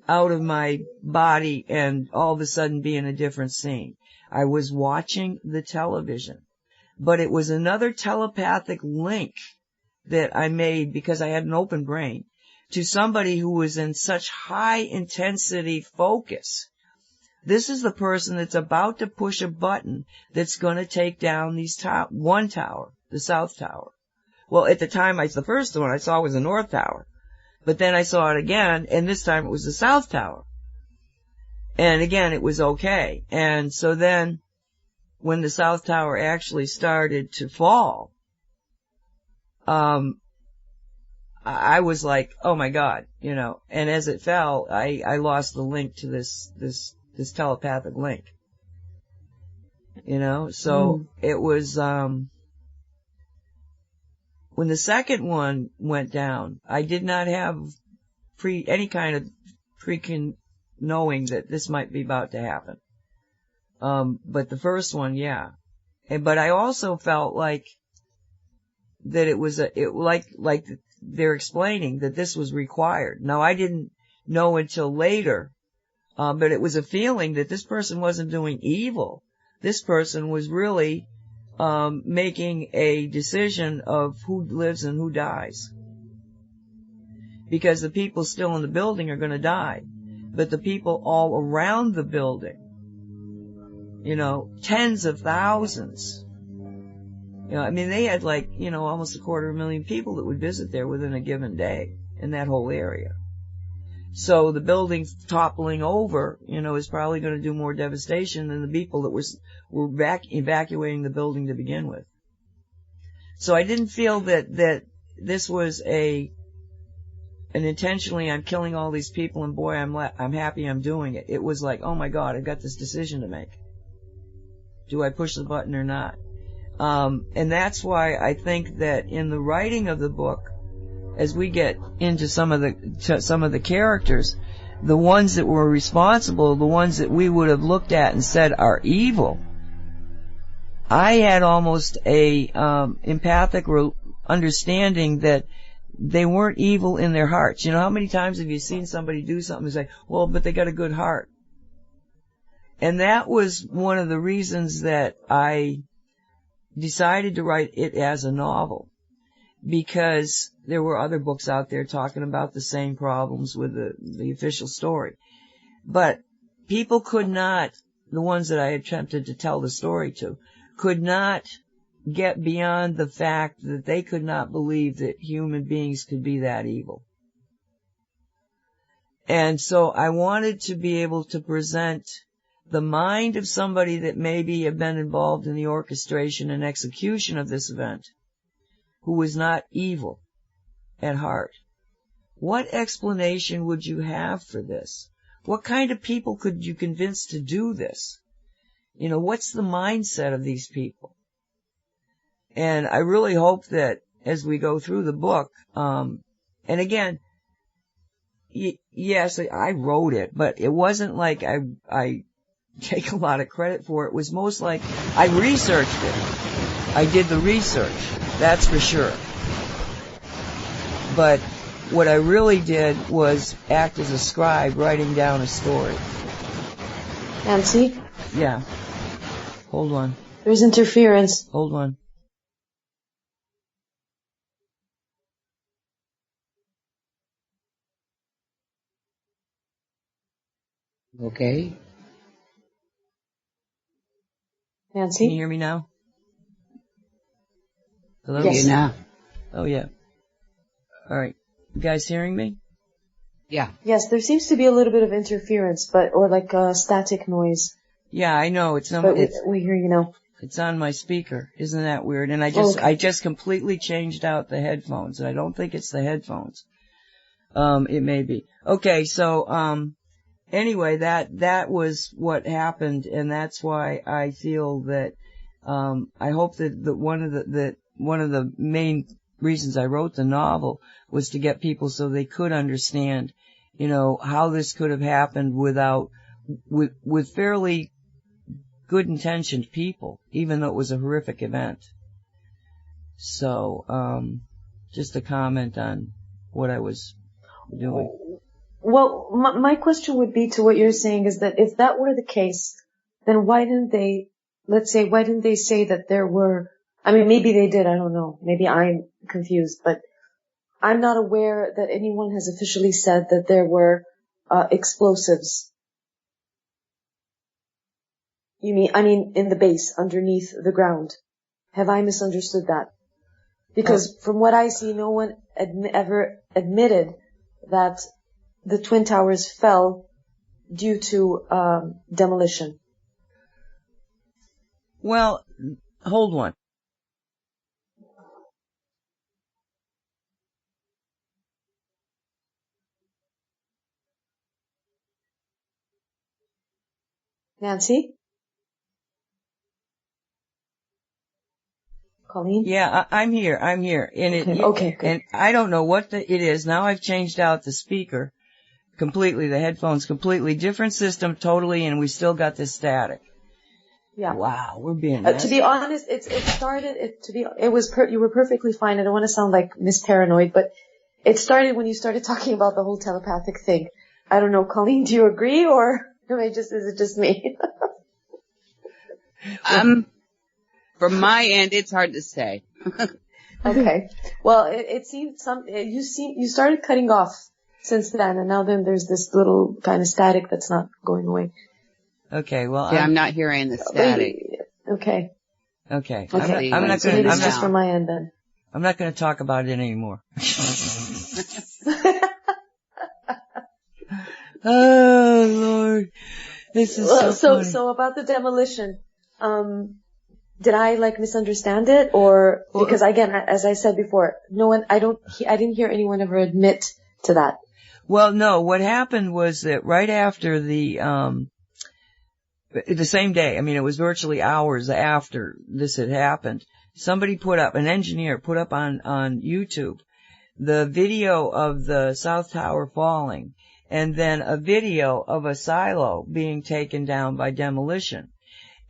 out of my body and all of a sudden be in a different scene. I was watching the television, but it was another telepathic link that I made because I had an open brain to somebody who was in such high intensity focus. This is the person that's about to push a button that's going to take down one tower, the South Tower. Well, at the time, the first one I saw was the North Tower, but then I saw it again, and this time it was the South Tower. And again, it was okay. And so then, when the South Tower actually started to fall, I was like, oh my God, and as it fell, I lost the link to this telepathic link. So it was, when the second one went down, I did not have any kind of knowing that this might be about to happen. But the first one, yeah. But I also felt like that it was like they're explaining that this was required. Now, I didn't know until later, but it was a feeling that this person wasn't doing evil. This person was really making a decision of who lives and who dies. Because the people still in the building are going to die. but the people all around the building, tens of thousands. They had almost 250,000 people that would visit there within a given day in that whole area. So the building toppling over, is probably going to do more devastation than the people that were evacuating the building to begin with. So I didn't feel that this was an intentionally I'm killing all these people and boy I'm happy I'm doing it. It was like, oh my God, I've got this decision to make. Do I push the button or not? And that's why I think that in the writing of the book, as we get into some of the characters, the ones that were responsible, the ones that we would have looked at and said are evil, I had almost a empathic understanding that they weren't evil in their hearts. How many times have you seen somebody do something and say, well, but they got a good heart? And that was one of the reasons that I decided to write it as a novel, because there were other books out there talking about the same problems with the official story. But people could not, the ones that I attempted to tell the story to, could not get beyond the fact that they could not believe that human beings could be that evil. And so I wanted to be able to present the mind of somebody that maybe had been involved in the orchestration and execution of this event, who was not evil at heart. What explanation would you have for this? What kind of people could you convince to do this? What's the mindset of these people? And I really hope that as we go through the book, and again, yes, I wrote it, but it wasn't like I take a lot of credit for it. It was most like I researched it. I did the research, that's for sure. But what I really did was act as a scribe writing down a story. Nancy? Yeah. Hold on. There's interference. Hold on. Okay. Nancy? Can you hear me now? Hello? Yes. Now. Oh, yeah. All right. You guys hearing me? Yeah. Yes, there seems to be a little bit of interference, or like a static noise. Yeah, I know. But we hear you now. It's on my speaker. Isn't that weird? And I just completely changed out the headphones, and I don't think it's the headphones. It may be. Okay, so, anyway, that was what happened, and that's why I feel that, I hope that one of the main reasons I wrote the novel was to get people so they could understand, how this could have happened with fairly good intentioned people, even though it was a horrific event. So, just a comment on what I was doing. Well, my question would be to what you're saying is that if that were the case, then why didn't they say that there were, maybe they did, I don't know. Maybe I'm confused, but I'm not aware that anyone has officially said that there were explosives. In the base, underneath the ground. Have I misunderstood that? Because from what I see, no one ever admitted that the Twin Towers fell due to demolition. Well, hold on. Nancy? Colleen? Yeah, I'm here. And Okay. And I don't know what it is. Now I've changed out the speaker completely, the headphones completely. Different system totally, and we still got this static. Yeah. Wow, we're being to be honest, you were perfectly fine. I don't want to sound like Miss Paranoid, but it started when you started talking about the whole telepathic thing. I don't know, Colleen, do you agree, or is it just me? From my end, it's hard to say. Okay. Well, it seemed you started cutting off since then, and now then there's this little kind of static that's not going away. Okay, well, Yeah, I'm not hearing the static. Okay. Okay. Okay. I'm not So going maybe to. it's just from my end then. I'm not going to talk about it anymore. Oh Lord, this is so funny. So about the demolition, did I misunderstand it, or because again, as I said before, I didn't hear anyone ever admit to that. Well, no, what happened was that right after the same day, I mean, it was virtually hours after this had happened, an engineer put up on YouTube the video of the South Tower falling, and then a video of a silo being taken down by demolition.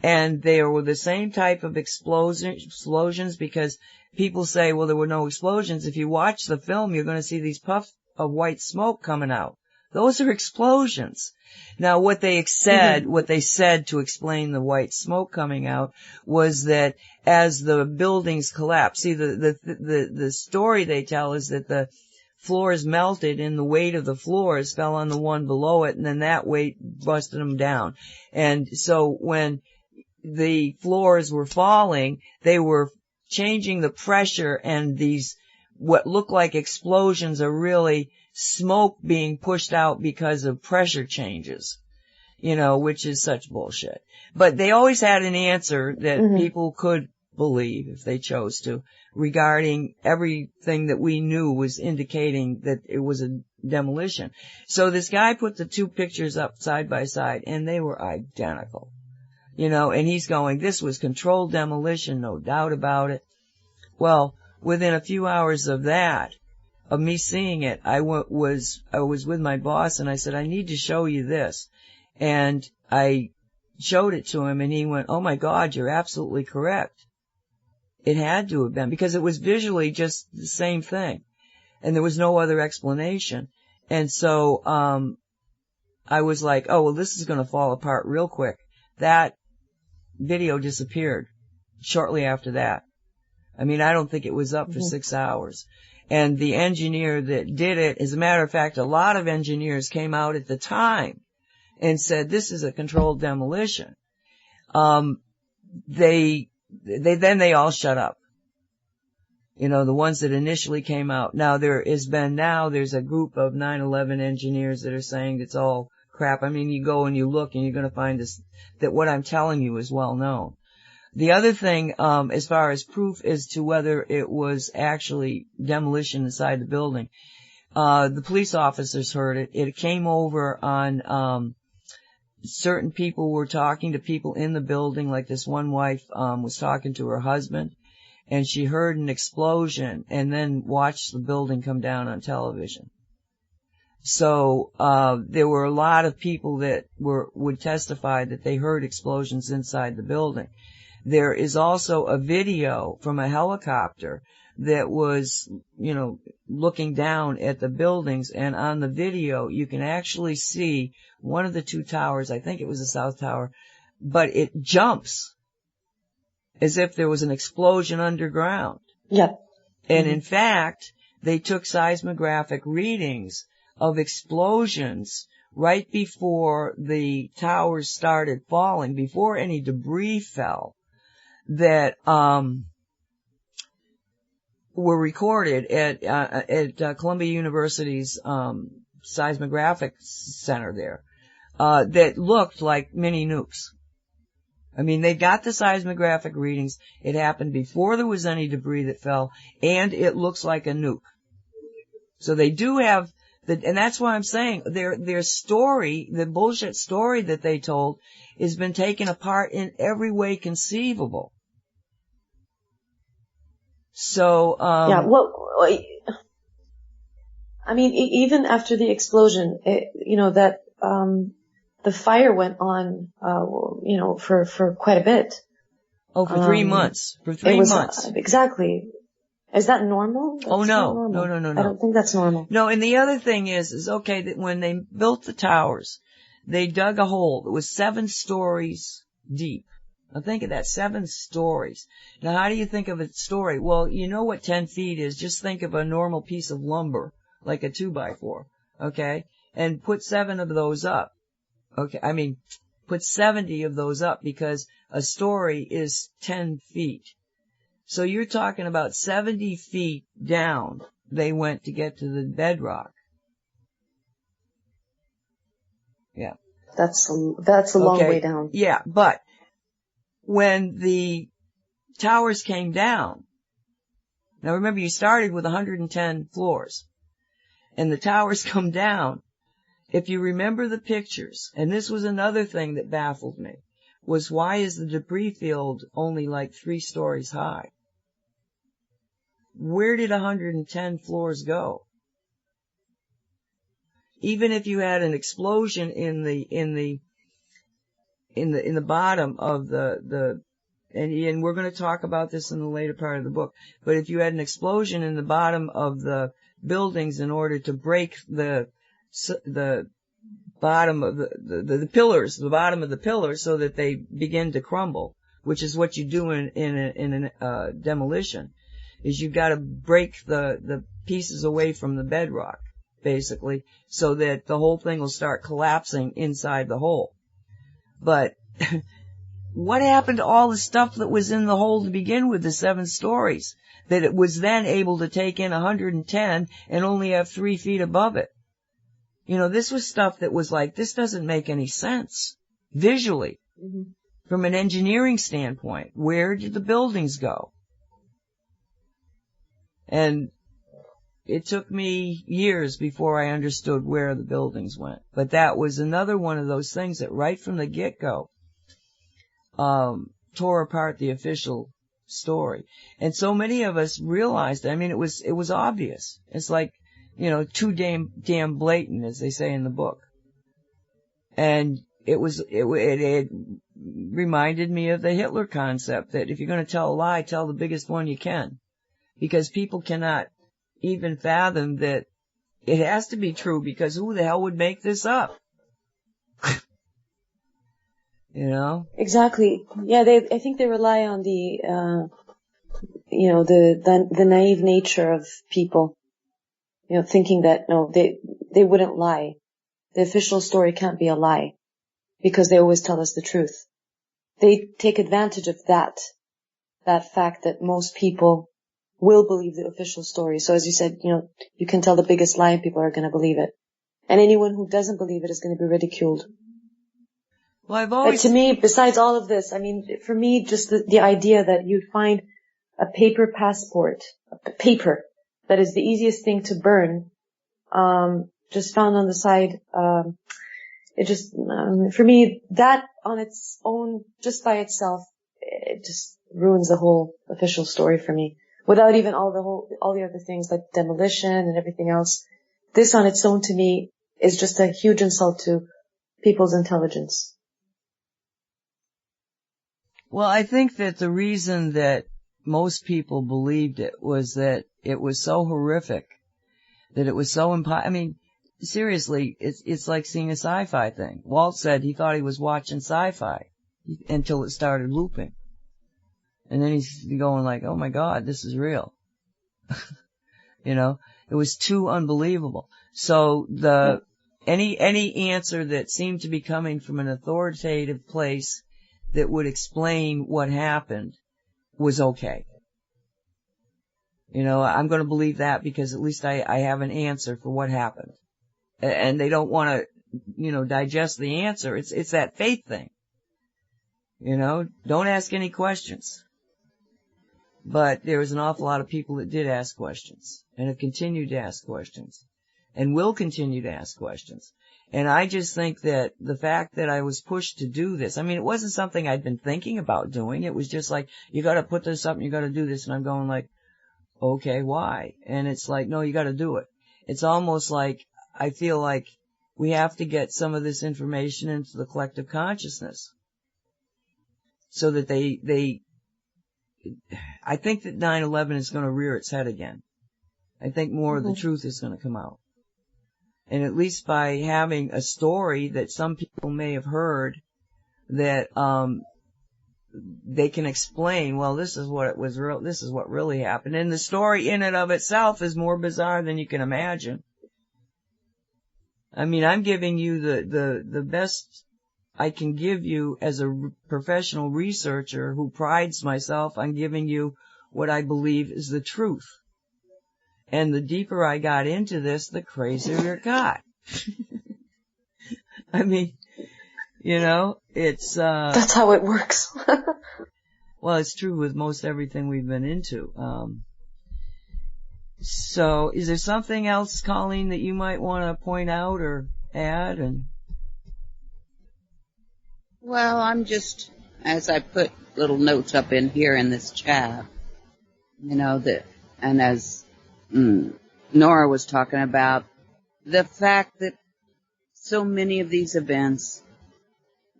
And they were the same type of explosions, because people say, well, there were no explosions. If you watch the film, you're going to see these puffs of white smoke coming out. Those are explosions. Now, what they said to explain the white smoke coming out was that as the buildings collapsed, see, the story they tell is that the floors melted and the weight of the floors fell on the one below it, and then that weight busted them down. And so when the floors were falling, they were changing the pressure, and these, what look like explosions, are really smoke being pushed out because of pressure changes, which is such bullshit. But they always had an answer that people could believe if they chose to, regarding everything that we knew was indicating that it was a demolition. So this guy put the two pictures up side by side, and they were identical. And he's going, this was controlled demolition, no doubt about it. Well, within a few hours of me seeing it, I was with my boss, and I said, I need to show you this. And I showed it to him, and he went, oh my God, you're absolutely correct. It had to have been, because it was visually just the same thing, and there was no other explanation. And so, I was like, oh, well, this is going to fall apart real quick. That video disappeared shortly after that. I mean, I don't think it was up for 6 hours. And the engineer that did it, as a matter of fact, a lot of engineers came out at the time and said, this is a controlled demolition. They all shut up. The ones that initially came out. Now there's a group of 9/11 engineers that are saying it's all crap. I mean, you go and you look, and you're going to find that what I'm telling you is well known. The other thing, as far as proof as to whether it was actually demolition inside the building, the police officers heard it. It came over on, certain people were talking to people in the building, like this one wife, was talking to her husband, and she heard an explosion and then watched the building come down on television. So, there were a lot of people that would testify that they heard explosions inside the building. There is also a video from a helicopter that was, looking down at the buildings, and on the video you can actually see one of the two towers, I think it was the South Tower, but it jumps as if there was an explosion underground. Yeah. And in fact, they took seismographic readings of explosions right before the towers started falling, before any debris fell, that were recorded at Columbia University's seismographic center there, that looked like mini nukes. I mean, they got the seismographic readings. It happened before there was any debris that fell, and it looks like a nuke. So they do have and that's why I'm saying their story, the bullshit story that they told, has been taken apart in every way conceivable. So, yeah, well, I mean, even after the explosion, the fire went on, for quite a bit. Oh, for 3 months. For 3 months. Exactly. Is that normal? That's no. Normal. No. I don't think that's normal. No, and the other thing is okay, that when they built the towers, they dug a hole that was 7 stories deep. Now think of that, 7 stories. Now how do you think of a story? Well, you know what 10 feet is. Just think of a normal piece of lumber, like a 2x4. okay, and put 7 of those up. Okay, I mean, put 70 of those up because a story is 10 feet. So you're talking about 70 feet down they went to get to the bedrock. Yeah. That's a long way down. Yeah, but when the towers came down, now remember you started with 110 floors, and the towers come down. If you remember the pictures, and this was another thing that baffled me, was why is the debris field only like 3 stories high? Where did 110 floors go? Even if you had an explosion in the bottom of and we're going to talk about this in the later part of the book, but if you had an explosion in the bottom of the buildings in order to break the bottom of the pillars, the bottom of the pillars, so that they begin to crumble, which is what you do in a demolition, is you've got to break the pieces away from the bedrock, basically, so that the whole thing will start collapsing inside the hole. But what happened to all the stuff that was in the hole to begin with, the 7 stories, that it was then able to take in 110 and only have 3 feet above it? You know, this was stuff that was like, this doesn't make any sense visually. Mm-hmm. From an engineering standpoint. Where did the buildings go? And it took me years before I understood where the buildings went. But that was another one of those things that right from the get-go tore apart the official story. And so many of us realized, I mean, it was obvious. It's like, you know, too damn blatant, as they say in the book. And it reminded me of the Hitler concept that if you're going to tell a lie, tell the biggest one you can. Because people cannot even fathom that it has to be true, because who the hell would make this up? You know? Exactly. Yeah, I think they rely on the naive nature of people. You know, thinking that, no, they wouldn't lie. The official story can't be a lie, because they always tell us the truth. They take advantage of that fact that most people will believe the official story. So as you said, you know, you can tell the biggest lie and people are going to believe it. And anyone who doesn't believe it is going to be ridiculed. Well, but to me, besides all of this, I mean, for me, just the idea that you'd find a paper passport, a paper, that is the easiest thing to burn, just found on the side, it just, for me, that on its own, just by itself, it just ruins the whole official story for me. Without even all the other things like demolition and everything else. This on its own to me is just a huge insult to people's intelligence. Well, I think that the reason that most people believed it was that it was so horrific, that it was so I mean, seriously, it's like seeing a sci-fi thing. Walt said he thought he was watching sci-fi until it started looping. And then he's going like, oh my God, this is real. You know, it was too unbelievable. So any answer that seemed to be coming from an authoritative place that would explain what happened was okay. You know, I'm going to believe that because at least I have an answer for what happened. And they don't want to, you know, digest the answer. It's that faith thing. You know, don't ask any questions. But there was an awful lot of people that did ask questions and have continued to ask questions and will continue to ask questions. And I just think that the fact that I was pushed to do this, I mean, it wasn't something I'd been thinking about doing. It was just like, you got to put this up and you got to do this. And I'm going like, okay, why? And it's like, no, you got to do it. It's almost like I feel like we have to get some of this information into the collective consciousness so that I think that 9/11 is going to rear its head again. I think more of the truth is going to come out. And at least by having a story that some people may have heard that they can explain, well, this is what it was real, this is what really happened. And the story in and of itself is more bizarre than you can imagine. I mean, I'm giving you the best I can give you as a professional researcher who prides myself on giving you what I believe is the truth. And the deeper I got into this, the crazier it got. I mean, you know, it's... That's how it works. Well, it's true with most everything we've been into. So, is there something else, Colleen, that you might want to point out or add? Well, I'm just, as I put little notes up in here in this chat, you know, and as Nora was talking about, the fact that so many of these events,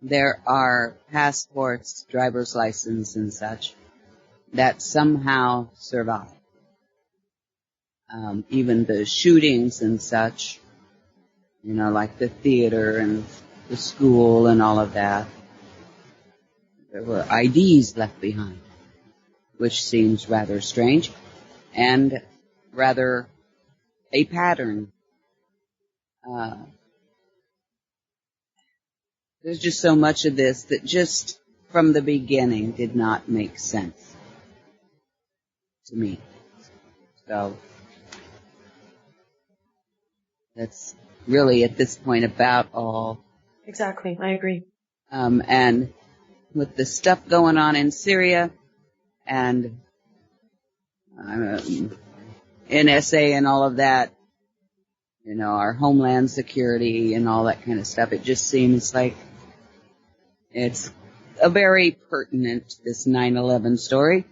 there are passports, driver's license, and such that somehow survive. Even the shootings and such, you know, like the theater and the school and all of that, there were IDs left behind, which seems rather strange and rather a pattern. There's just so much of this that just from the beginning did not make sense to me. So that's really at this point about all. Exactly, I agree. And with the stuff going on in Syria and NSA and all of that, you know, our homeland security and all that kind of stuff, it just seems like it's a very pertinent, this 9/11 story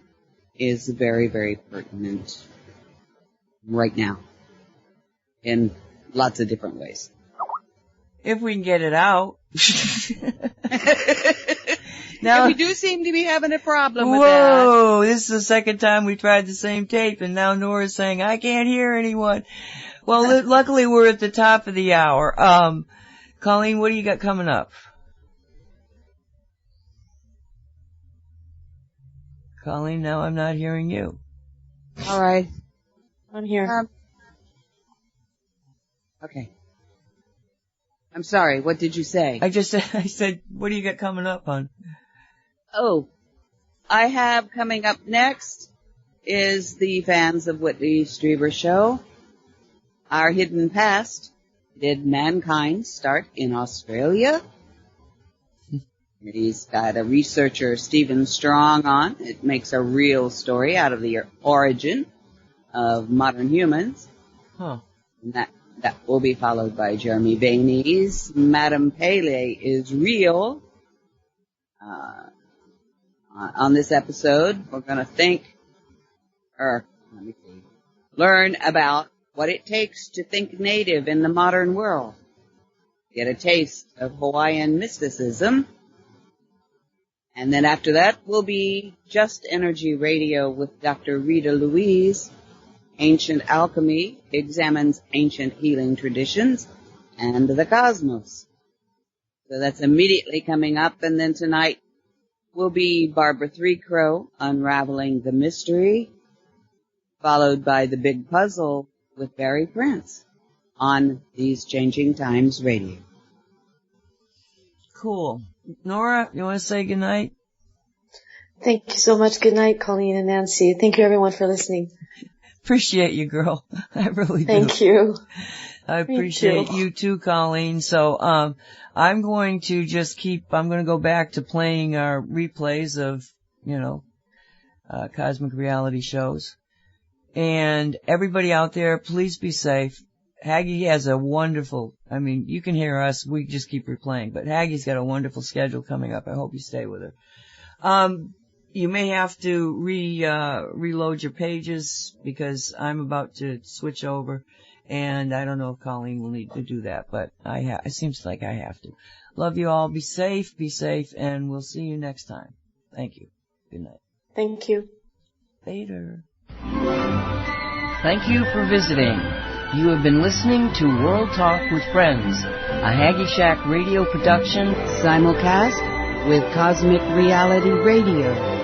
is very, very pertinent right now in lots of different ways. If we can get it out. Now, we do seem to be having a problem with Whoa, this is the second time we tried the same tape, and now Nora's saying, I can't hear anyone. Well, luckily we're at the top of the hour. Colleen, what do you got coming up? Colleen, now I'm not hearing you. All right. I'm here. Okay. I'm sorry, what did you say? I said, what do you got coming up, hon? Oh, I have coming up next is the Fans of Whitley Strieber show. Our Hidden Past. Did mankind start in Australia? He's got a researcher, Stephen Strong, on. It makes a real story out of the origin of modern humans. Huh. And that will be followed by Jeremy Bainey's Madame Pele is Real. On this episode, we're going to learn about what it takes to think native in the modern world. Get a taste of Hawaiian mysticism. And then after that will be Just Energy Radio with Dr. Rita Louise. Ancient Alchemy examines ancient healing traditions and the cosmos. So that's immediately coming up. And then tonight will be Barbara Three Crow, Unraveling the Mystery, followed by The Big Puzzle with Barry Prince on These Changing Times Radio. Cool. Nora, you want to say goodnight? Thank you so much. Good night, Colleen and Nancy. Thank you, everyone, for listening. Appreciate you, girl. I really do. Thank you. I appreciate you too, Colleen. So, I'm going to go back to playing our replays of, cosmic reality shows. And everybody out there, please be safe. Haggie has a wonderful, you can hear us, we just keep replaying, but Haggie's got a wonderful schedule coming up. I hope you stay with her. You may have to reload your pages because I'm about to switch over, and I don't know if Colleen will need to do that, but it seems like I have to. Love you all. Be safe, and we'll see you next time. Thank you. Good night. Thank you. Later. Thank you for visiting. You have been listening to World Talk with Friends, a Haggie Shack radio production simulcast with Cosmic Reality Radio.